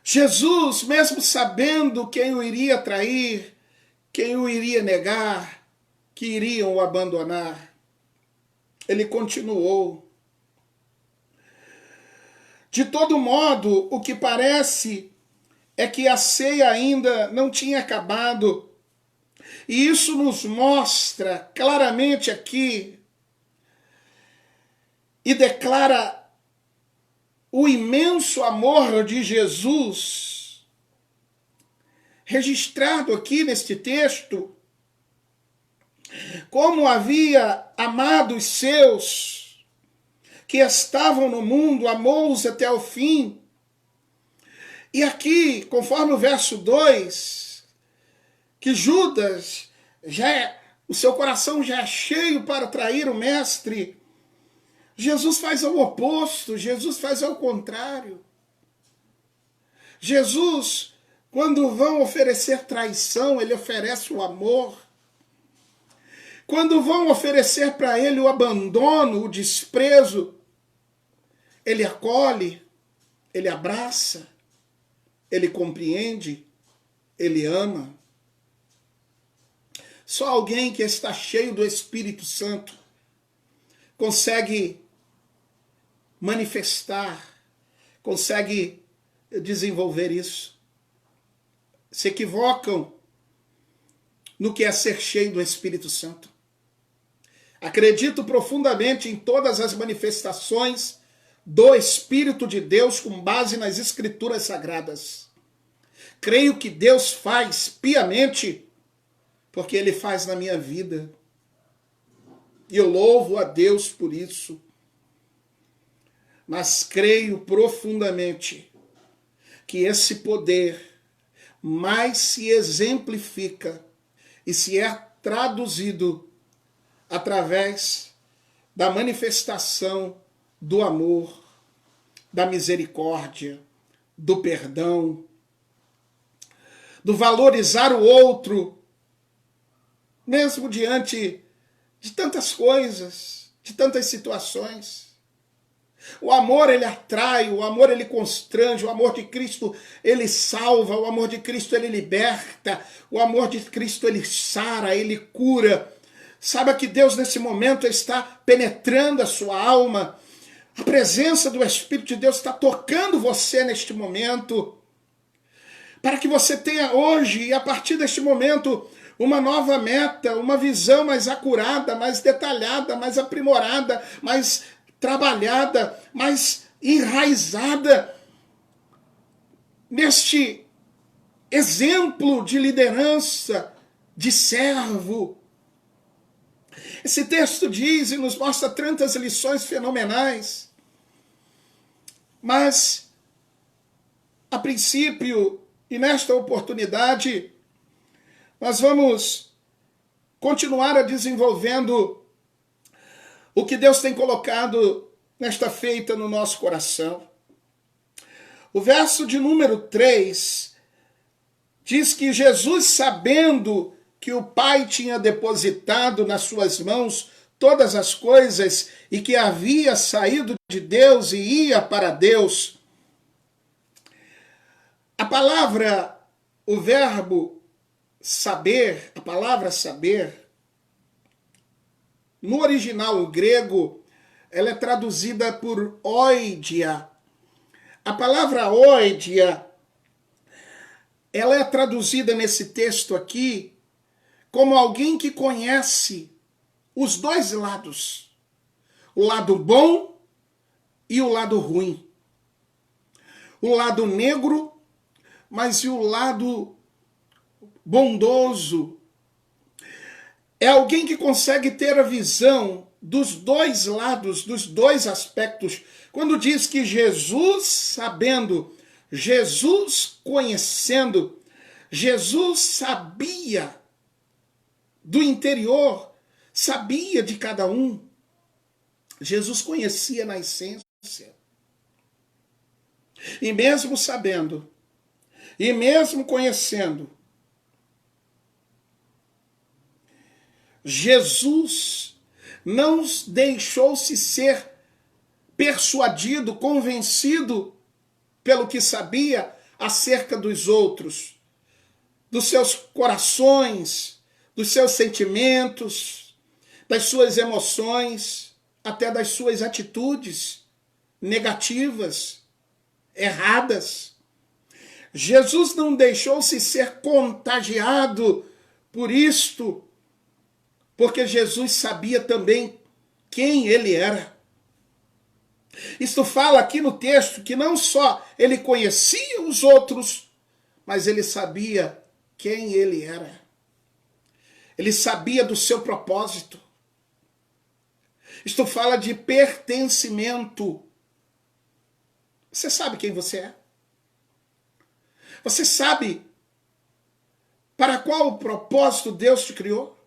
S1: Jesus, mesmo sabendo quem o iria trair, quem o iria negar, que iriam o abandonar, ele continuou. De todo modo, o que parece é que a ceia ainda não tinha acabado. E isso nos mostra claramente aqui e declara o imenso amor de Jesus, registrado aqui neste texto, como havia amado os seus que estavam no mundo, amou-os até o fim. E aqui, conforme o verso 2, que Judas, o seu coração já é cheio para trair o mestre, Jesus faz ao oposto, Jesus faz ao contrário. Jesus, quando vão oferecer traição, ele oferece o amor. Quando vão oferecer para ele o abandono, o desprezo, ele acolhe, ele abraça, ele compreende, ele ama. Só alguém que está cheio do Espírito Santo consegue manifestar, consegue desenvolver isso. Se equivocam no que é ser cheio do Espírito Santo. Acredito profundamente em todas as manifestações do Espírito de Deus com base nas Escrituras Sagradas. Creio que Deus faz piamente porque Ele faz na minha vida. E eu louvo a Deus por isso. Mas creio profundamente que esse poder mais se exemplifica e se é traduzido através da manifestação do amor, da misericórdia, do perdão, do valorizar o outro, mesmo diante de tantas coisas, de tantas situações. O amor, ele atrai, o amor, ele constrange, o amor de Cristo, ele salva, o amor de Cristo, ele liberta, o amor de Cristo, ele sara, ele cura. Saiba que Deus, nesse momento, está penetrando a sua alma. A presença do Espírito de Deus está tocando você neste momento, para que você tenha hoje, e a partir deste momento, uma nova meta, uma visão mais acurada, mais detalhada, mais aprimorada, mais trabalhada, mais enraizada neste exemplo de liderança, de servo. Esse texto diz e nos mostra tantas lições fenomenais, mas, a princípio, e nesta oportunidade, nós vamos continuar a desenvolvendo o que Deus tem colocado nesta feita no nosso coração. O verso de número 3 diz que Jesus, sabendo que o Pai tinha depositado nas suas mãos todas as coisas e que havia saído de Deus e ia para Deus. A palavra, o verbo saber, a palavra saber, no original grego, ela é traduzida por oidia. A palavra oidia, ela é traduzida nesse texto aqui como alguém que conhece os dois lados, o lado bom e o lado ruim, o lado negro, mas e o lado bondoso. É alguém que consegue ter a visão dos dois lados, dos dois aspectos. Quando diz que Jesus sabendo, Jesus conhecendo, Jesus sabia do interior, sabia de cada um. Jesus conhecia na essência. E mesmo sabendo, e mesmo conhecendo, Jesus não deixou-se ser persuadido, convencido pelo que sabia acerca dos outros, dos seus corações, dos seus sentimentos, das suas emoções, até das suas atitudes negativas, erradas. Jesus não deixou-se ser contagiado por isto, porque Jesus sabia também quem ele era. Isto fala aqui no texto que não só ele conhecia os outros, mas ele sabia quem ele era. Ele sabia do seu propósito. Isto fala de pertencimento. Você sabe quem você é? Você sabe para qual propósito Deus te criou?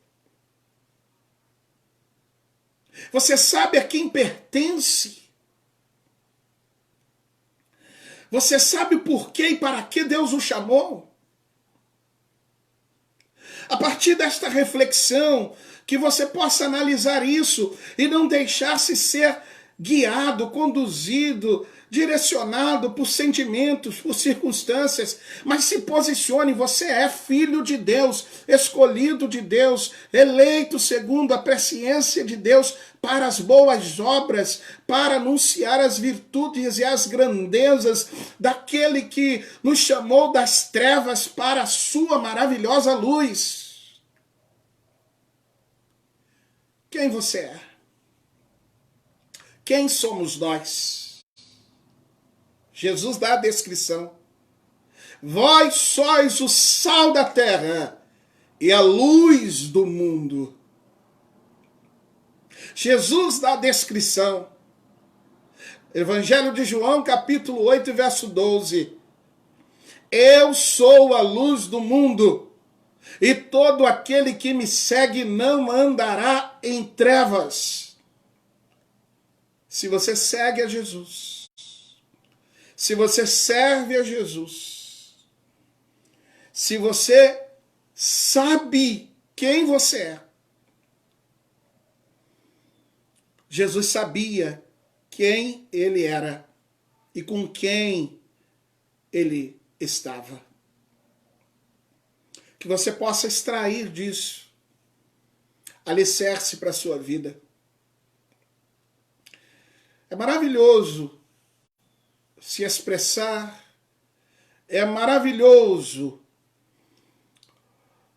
S1: Você sabe a quem pertence? Você sabe por que e para que Deus o chamou? A partir desta reflexão, que você possa analisar isso e não deixar-se ser guiado, conduzido, direcionado por sentimentos, por circunstâncias, mas se posicione, você é filho de Deus, escolhido de Deus, eleito segundo a presciência de Deus para as boas obras, para anunciar as virtudes e as grandezas daquele que nos chamou das trevas para a sua maravilhosa luz. Quem você é? Quem somos nós? Jesus dá a descrição. Vós sois o sal da terra e a luz do mundo. Jesus dá a descrição. Evangelho de João, capítulo 8, verso 12. Eu sou a luz do mundo, e todo aquele que me segue não andará em trevas. Se você segue a Jesus, se você serve a Jesus, se você sabe quem você é, Jesus sabia quem ele era e com quem ele estava. Que você possa extrair disso alicerce para a sua vida. É maravilhoso se expressar, é maravilhoso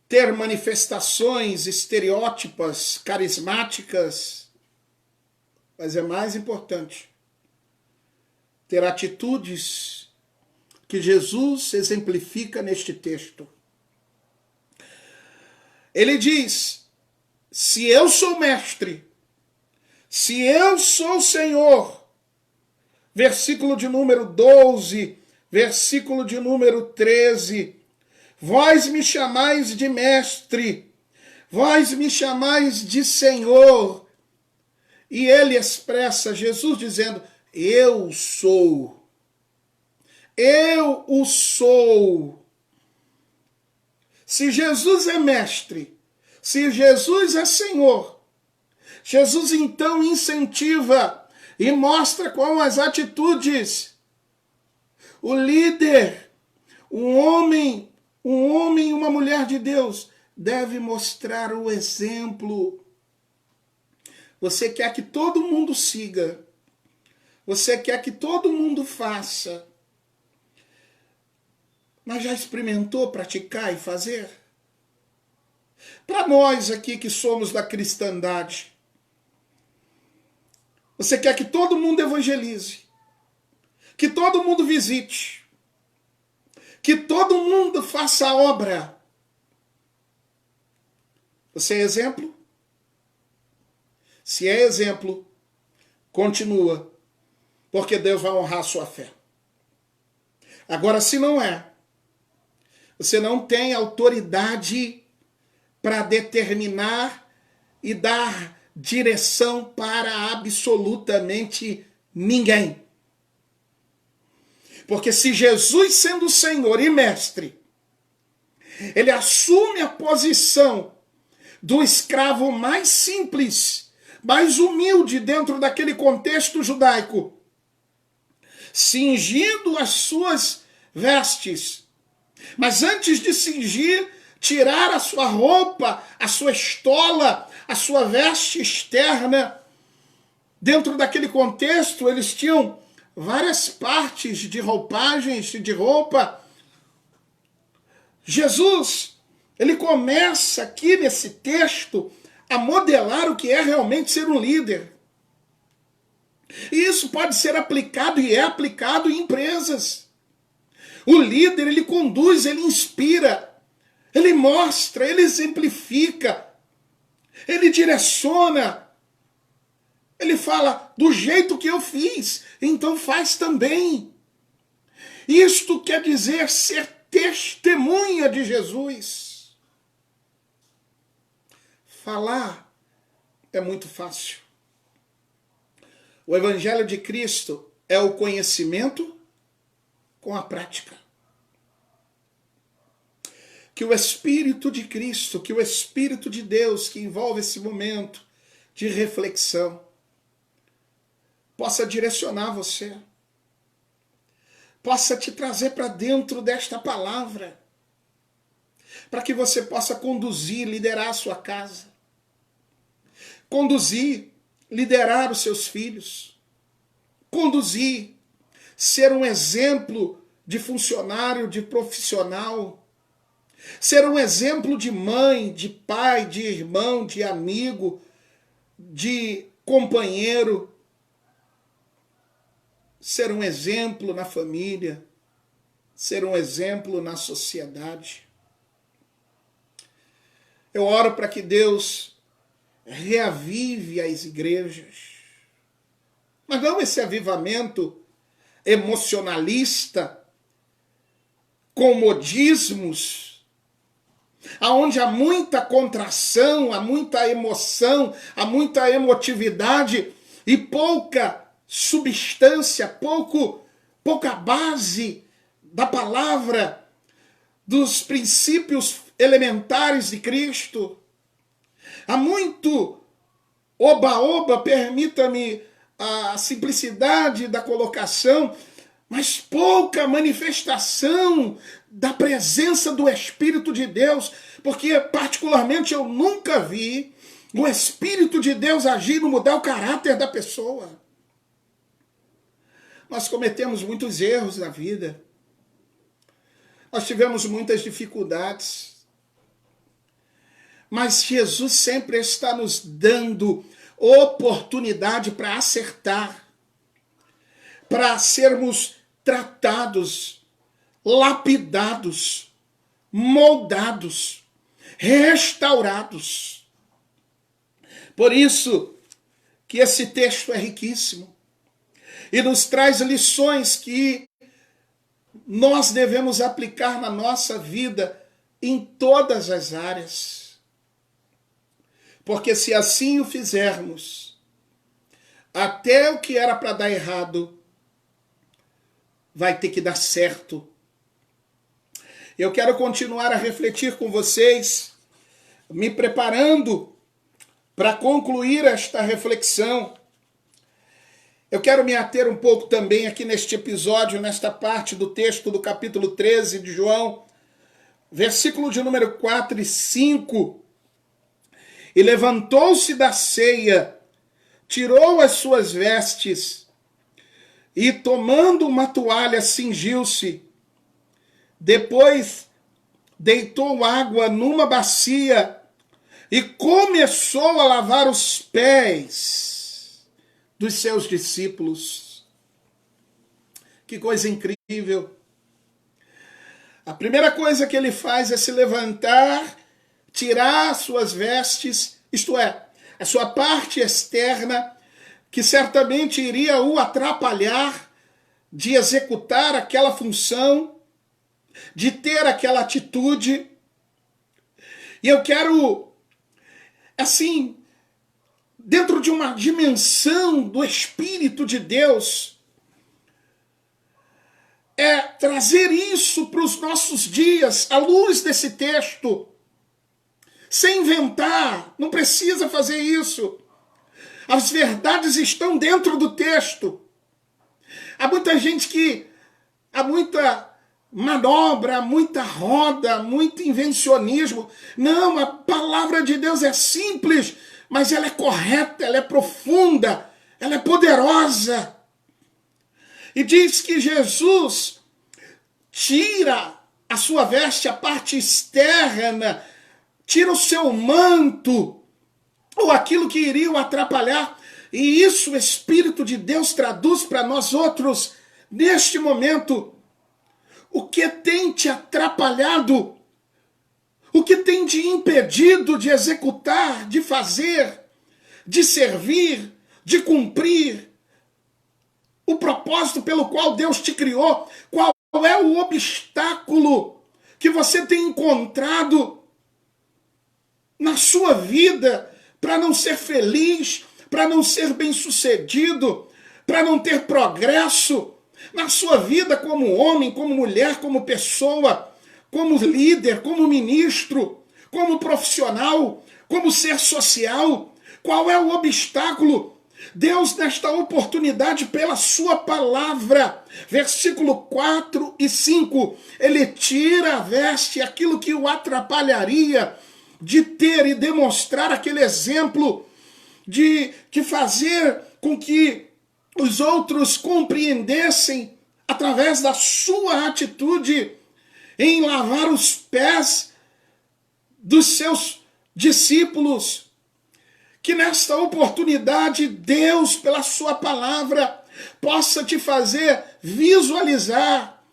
S1: ter manifestações estereótipas, carismáticas, mas é mais importante ter atitudes que Jesus exemplifica neste texto. Ele diz, se eu sou mestre, se eu sou Senhor, versículo de número 12, versículo de número 13, vós me chamais de mestre, vós me chamais de Senhor. E ele expressa, Jesus dizendo, eu sou, eu o sou. Se Jesus é mestre, se Jesus é Senhor, Jesus então incentiva e mostra com as atitudes. O líder, um homem e uma mulher de Deus deve mostrar o exemplo. Você quer que todo mundo siga, você quer que todo mundo faça, mas já experimentou praticar e fazer? Para nós aqui que somos da cristandade, você quer que todo mundo evangelize, que todo mundo visite, que todo mundo faça a obra. Você é exemplo? Se é exemplo, continua, porque Deus vai honrar a sua fé. Agora, se não é, você não tem autoridade para determinar e dar direção para absolutamente ninguém. Porque se Jesus, sendo Senhor e Mestre, ele assume a posição do escravo mais simples, mais humilde dentro daquele contexto judaico, cingindo as suas vestes. Mas antes de cingir, tirar a sua roupa, a sua estola, a sua veste externa. Dentro daquele contexto, eles tinham várias partes de roupagens, de roupa. Jesus, ele começa aqui nesse texto a modelar o que é realmente ser um líder. E isso pode ser aplicado e é aplicado em empresas. O líder, ele conduz, ele inspira, ele mostra, ele exemplifica, ele direciona. Ele fala, do jeito que eu fiz, então faz também. Isto quer dizer ser testemunha de Jesus. Falar é muito fácil. O Evangelho de Cristo é o conhecimento com a prática. Que o Espírito de Cristo, que o Espírito de Deus que envolve esse momento de reflexão, possa direcionar você, possa te trazer para dentro desta palavra, para que você possa conduzir, liderar a sua casa, conduzir, liderar os seus filhos, conduzir, ser um exemplo de funcionário, de profissional, ser um exemplo de mãe, de pai, de irmão, de amigo, de companheiro, ser um exemplo na família, ser um exemplo na sociedade. Eu oro para que Deus reavive as igrejas, mas não esse avivamento emocionalista, com modismos, aonde há muita contração, há muita emoção, há muita emotividade e pouca substância, pouca base da palavra, dos princípios elementares de Cristo. Há muito oba-oba, permita-me a simplicidade da colocação, mas pouca manifestação da presença do Espírito de Deus, porque particularmente eu nunca vi o Espírito de Deus agir no mudar o caráter da pessoa. Nós cometemos muitos erros na vida. Nós tivemos muitas dificuldades. Mas Jesus sempre está nos dando oportunidade para acertar, para sermos tratados, lapidados, moldados, restaurados. Por isso que esse texto é riquíssimo e nos traz lições que nós devemos aplicar na nossa vida em todas as áreas. Porque se assim o fizermos, até o que era para dar errado vai ter que dar certo. Eu quero continuar a refletir com vocês, me preparando para concluir esta reflexão. Eu quero me ater um pouco também aqui neste episódio, nesta parte do texto do capítulo 13 de João, versículo de número 4 e 5. E levantou-se da ceia, tirou as suas vestes e, tomando uma toalha, cingiu-se. Depois deitou água numa bacia e começou a lavar os pés dos seus discípulos. Que coisa incrível! A primeira coisa que ele faz é se levantar, tirar as suas vestes, isto é, a sua parte externa, que certamente iria o atrapalhar de executar aquela função, de ter aquela atitude. E eu quero, assim, dentro de uma dimensão do Espírito de Deus, trazer isso para os nossos dias, à luz desse texto. sem inventar, não precisa fazer isso. As verdades estão dentro do texto. Há muita gente que, há muita manobra, muita roda, muito invencionismo. Não, a palavra de Deus é simples, mas ela é correta, ela é profunda, ela é poderosa. E diz que Jesus tira a sua veste, a parte externa, tira o seu manto, ou aquilo que iria o atrapalhar, e isso o Espírito de Deus traduz para nós outros, neste momento. O que tem te atrapalhado? O que tem te impedido de executar, de fazer, de servir, de cumprir o propósito pelo qual Deus te criou? Qual é o obstáculo que você tem encontrado na sua vida para não ser feliz, para não ser bem-sucedido, para não ter progresso na sua vida como homem, como mulher, como pessoa, como líder, como ministro, como profissional, como ser social? Qual é o obstáculo? Deus, nesta oportunidade, pela sua palavra, versículo 4 e 5, ele tira a veste, aquilo que o atrapalharia de ter e demonstrar aquele exemplo, de fazer com que os outros compreendessem, através da sua atitude em lavar os pés dos seus discípulos. Que nesta oportunidade Deus, pela sua palavra, possa te fazer visualizar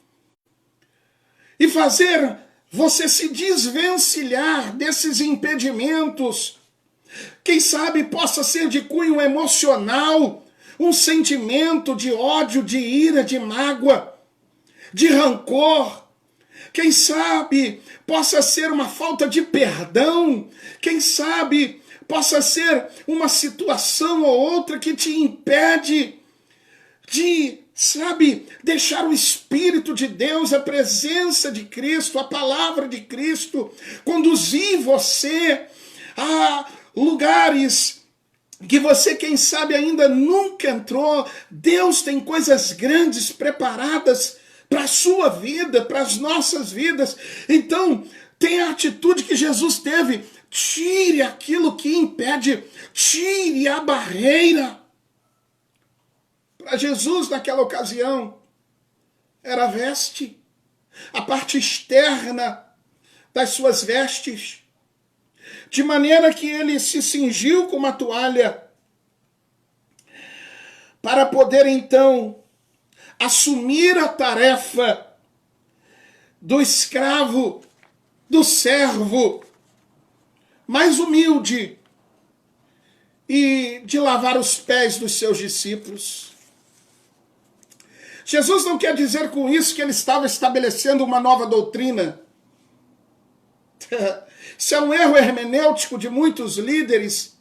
S1: e fazer você se desvencilhar desses impedimentos. Quem sabe possa ser de cunho emocional, um sentimento de ódio, de ira, de mágoa, de rancor. Quem sabe possa ser uma falta de perdão. Quem sabe possa ser uma situação ou outra que te impede de, deixar o Espírito de Deus, a presença de Cristo, a palavra de Cristo, conduzir você a lugares que você, quem sabe, ainda nunca entrou. Deus tem coisas grandes preparadas para a sua vida, para as nossas vidas. Então, tenha a atitude que Jesus teve. Tire aquilo que impede, tire a barreira. Para Jesus, naquela ocasião, era a veste, a parte externa das suas vestes, de maneira que ele se cingiu com uma toalha para poder então assumir a tarefa do escravo, do servo mais humilde e de lavar os pés dos seus discípulos. Jesus não quer dizer com isso que ele estava estabelecendo uma nova doutrina. Isso é um erro hermenêutico de muitos líderes,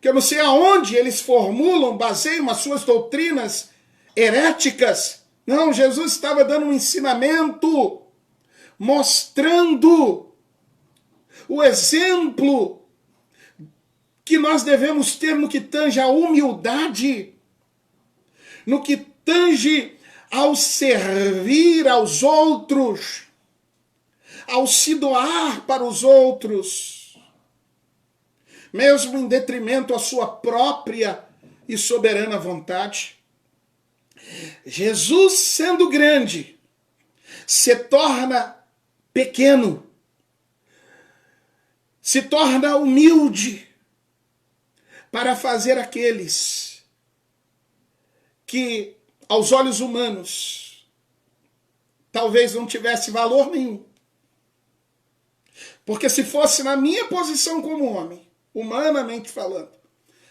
S1: que eu não sei aonde eles formulam, baseiam as suas doutrinas heréticas. Não, Jesus estava dando um ensinamento, mostrando o exemplo que nós devemos ter no que tange à humildade, no que tange ao servir aos outros, ao se doar para os outros, mesmo em detrimento à sua própria e soberana vontade. Jesus, sendo grande, se torna pequeno, se torna humilde para fazer aqueles que, aos olhos humanos, talvez não tivesse valor nenhum. Porque se fosse na minha posição como homem, humanamente falando,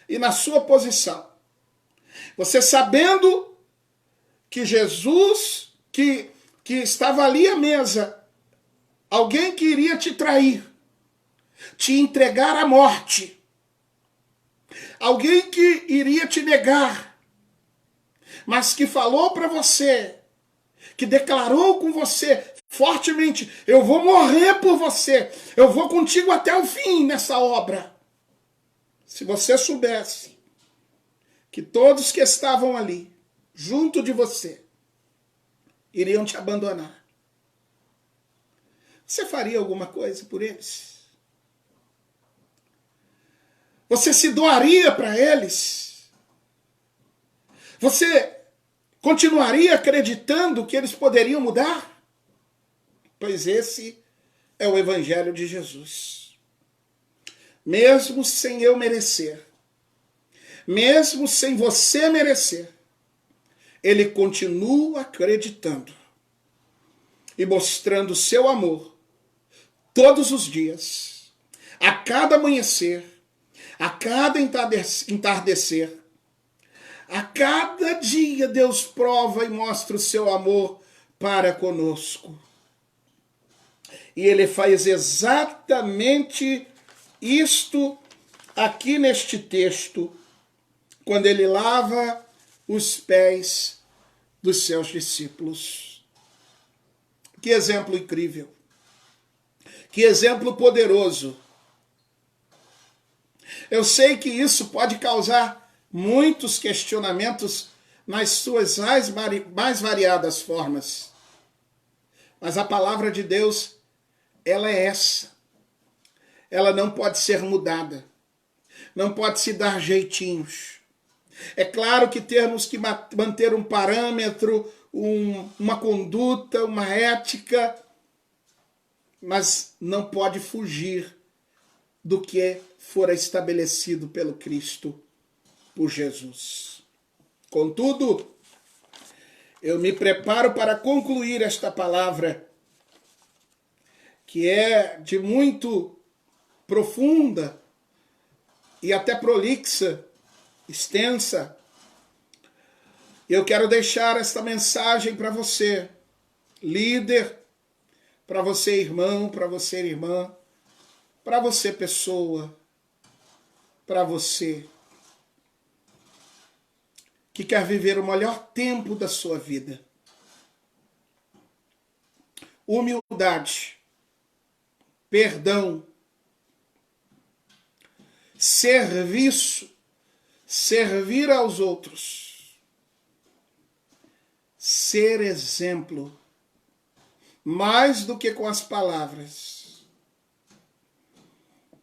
S1: e na sua posição, você sabendo que Jesus, que estava ali à mesa, alguém que iria te trair, te entregar à morte, alguém que iria te negar, mas que falou para você, que declarou com você, fortemente: eu vou morrer por você, eu vou contigo até o fim nessa obra. Se você soubesse que todos que estavam ali, junto de você, iriam te abandonar, você faria alguma coisa por eles? Você se doaria para eles? Você continuaria acreditando que eles poderiam mudar? Pois esse é o Evangelho de Jesus. Mesmo sem eu merecer, mesmo sem você merecer, ele continua acreditando e mostrando seu amor todos os dias, a cada amanhecer, a cada entardecer. A cada dia Deus prova e mostra o seu amor para conosco. E ele faz exatamente isto aqui neste texto, quando ele lava os pés dos seus discípulos. Que exemplo incrível! Que exemplo poderoso! Eu sei que isso pode causar muitos questionamentos nas suas mais variadas formas. Mas a palavra de Deus, ela é essa. Ela não pode ser mudada. Não pode se dar jeitinhos. É claro que temos que manter um parâmetro, uma conduta, uma ética, mas não pode fugir do que fora estabelecido pelo Cristo, por Jesus. Contudo, eu me preparo para concluir esta palavra, que é de muito profunda e até prolixa, extensa. Eu quero deixar esta mensagem para você, líder, para você, irmão, para você, irmã, para você, pessoa, para você que quer viver o melhor tempo da sua vida. Humildade, perdão, serviço, servir aos outros, ser exemplo, mais do que com as palavras,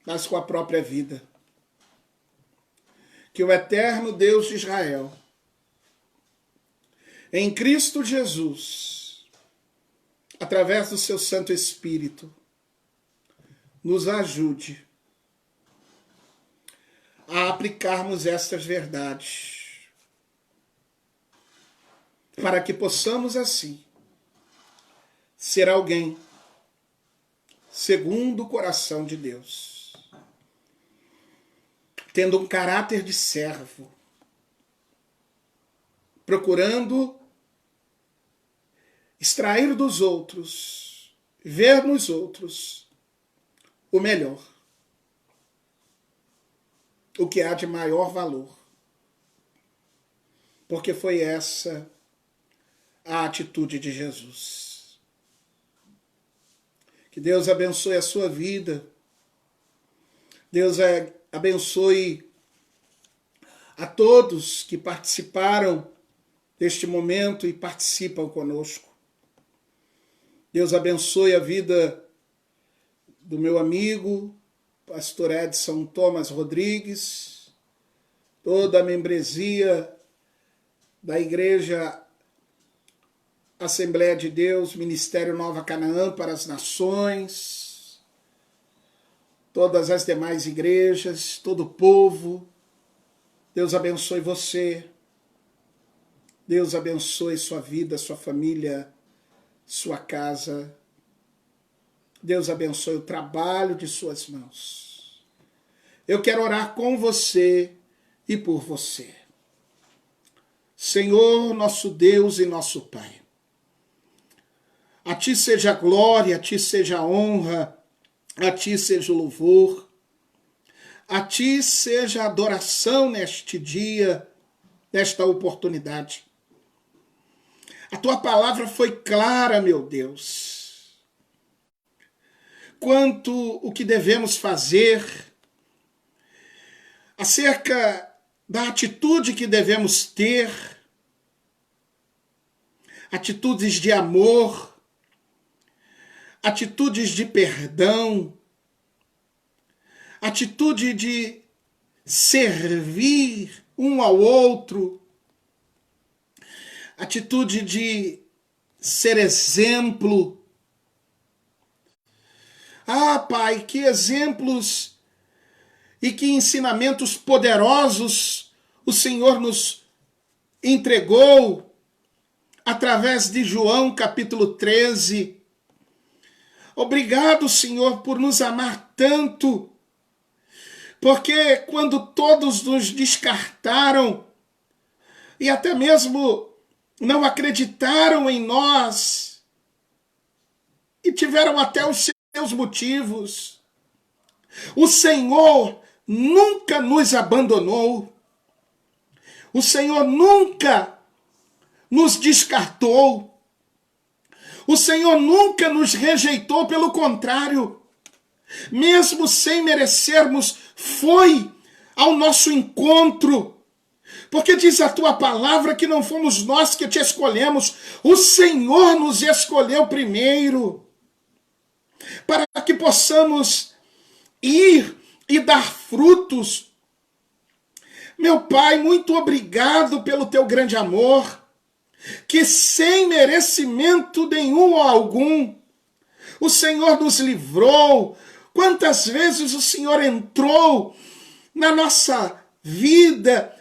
S1: mas com a própria vida. Que o eterno Deus de Israel, em Cristo Jesus, através do seu Santo Espírito, nos ajude a aplicarmos estas verdades, para que possamos assim ser alguém segundo o coração de Deus, tendo um caráter de servo, procurando extrair dos outros, ver nos outros o melhor, o que há de maior valor, porque foi essa a atitude de Jesus. Que Deus abençoe a sua vida, Deus abençoe a todos que participaram deste momento e participam conosco. Deus abençoe a vida do meu amigo, pastor Edson Thomas Rodrigues, toda a membresia da Igreja Assembleia de Deus, Ministério Nova Canaã para as Nações, todas as demais igrejas, todo o povo. Deus abençoe você. Deus abençoe sua vida, sua família, sua casa. Deus abençoe o trabalho de suas mãos. Eu quero orar com você e por você. Senhor, nosso Deus e nosso Pai, a Ti seja a glória, a Ti seja a honra, a Ti seja o louvor, a Ti seja a adoração neste dia, nesta oportunidade. A Tua palavra foi clara, meu Deus. quanto o que devemos fazer, acerca da atitude que devemos ter, atitudes de amor, atitudes de perdão, atitude de servir um ao outro, atitude de ser exemplo. Ah, Pai, que exemplos e que ensinamentos poderosos o Senhor nos entregou através de João capítulo 13. Obrigado, Senhor, por nos amar tanto, porque quando todos nos descartaram e até mesmo não acreditaram em nós e tiveram até os seus motivos, o Senhor nunca nos abandonou, o Senhor nunca nos descartou, o Senhor nunca nos rejeitou, pelo contrário, mesmo sem merecermos, foi ao nosso encontro, porque diz a tua palavra que não fomos nós que te escolhemos, o Senhor nos escolheu primeiro, para que possamos ir e dar frutos. Meu Pai, muito obrigado pelo teu grande amor, que sem merecimento nenhum ou algum, o Senhor nos livrou. Quantas vezes o Senhor entrou na nossa vida,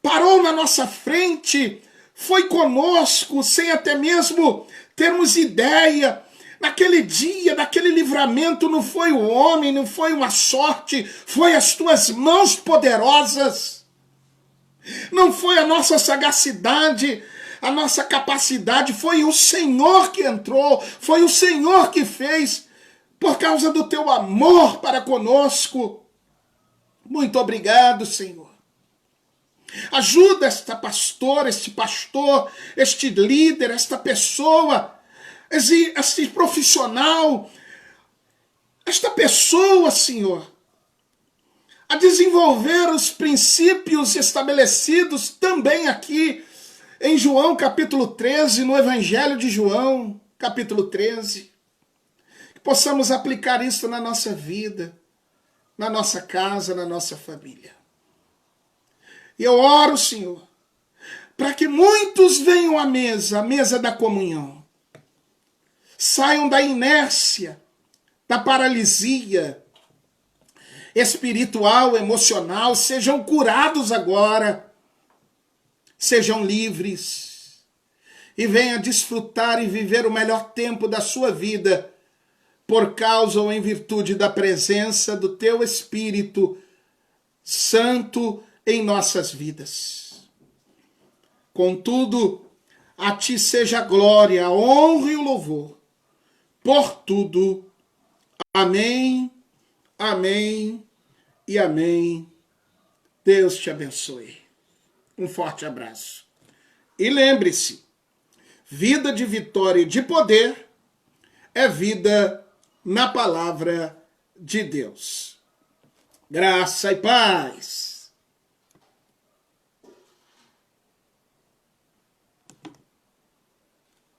S1: parou na nossa frente, foi conosco, sem até mesmo termos ideia. Naquele dia, naquele livramento, não foi o homem, não foi uma sorte, foi as tuas mãos poderosas. Não foi a nossa sagacidade, a nossa capacidade, foi o Senhor que entrou, foi o Senhor que fez, por causa do teu amor para conosco. Muito obrigado, Senhor. Ajuda esta pastora, este pastor, este líder, esta pessoa, este profissional, esta pessoa, Senhor, a desenvolver os princípios estabelecidos também aqui em João capítulo 13, no Evangelho de João capítulo 13. Que possamos aplicar isso na nossa vida, na nossa casa, na nossa família. E eu oro, Senhor, para que muitos venham à mesa da comunhão, saiam da inércia, da paralisia espiritual, emocional, sejam curados agora, sejam livres e venham desfrutar e viver o melhor tempo da sua vida, por causa ou em virtude da presença do teu Espírito Santo em nossas vidas. Contudo, a ti seja a glória, a honra e o louvor, por tudo. Amém, amém e amém. Deus te abençoe. Um forte abraço. E lembre-se, vida de vitória e de poder é vida na palavra de Deus. Graça e paz.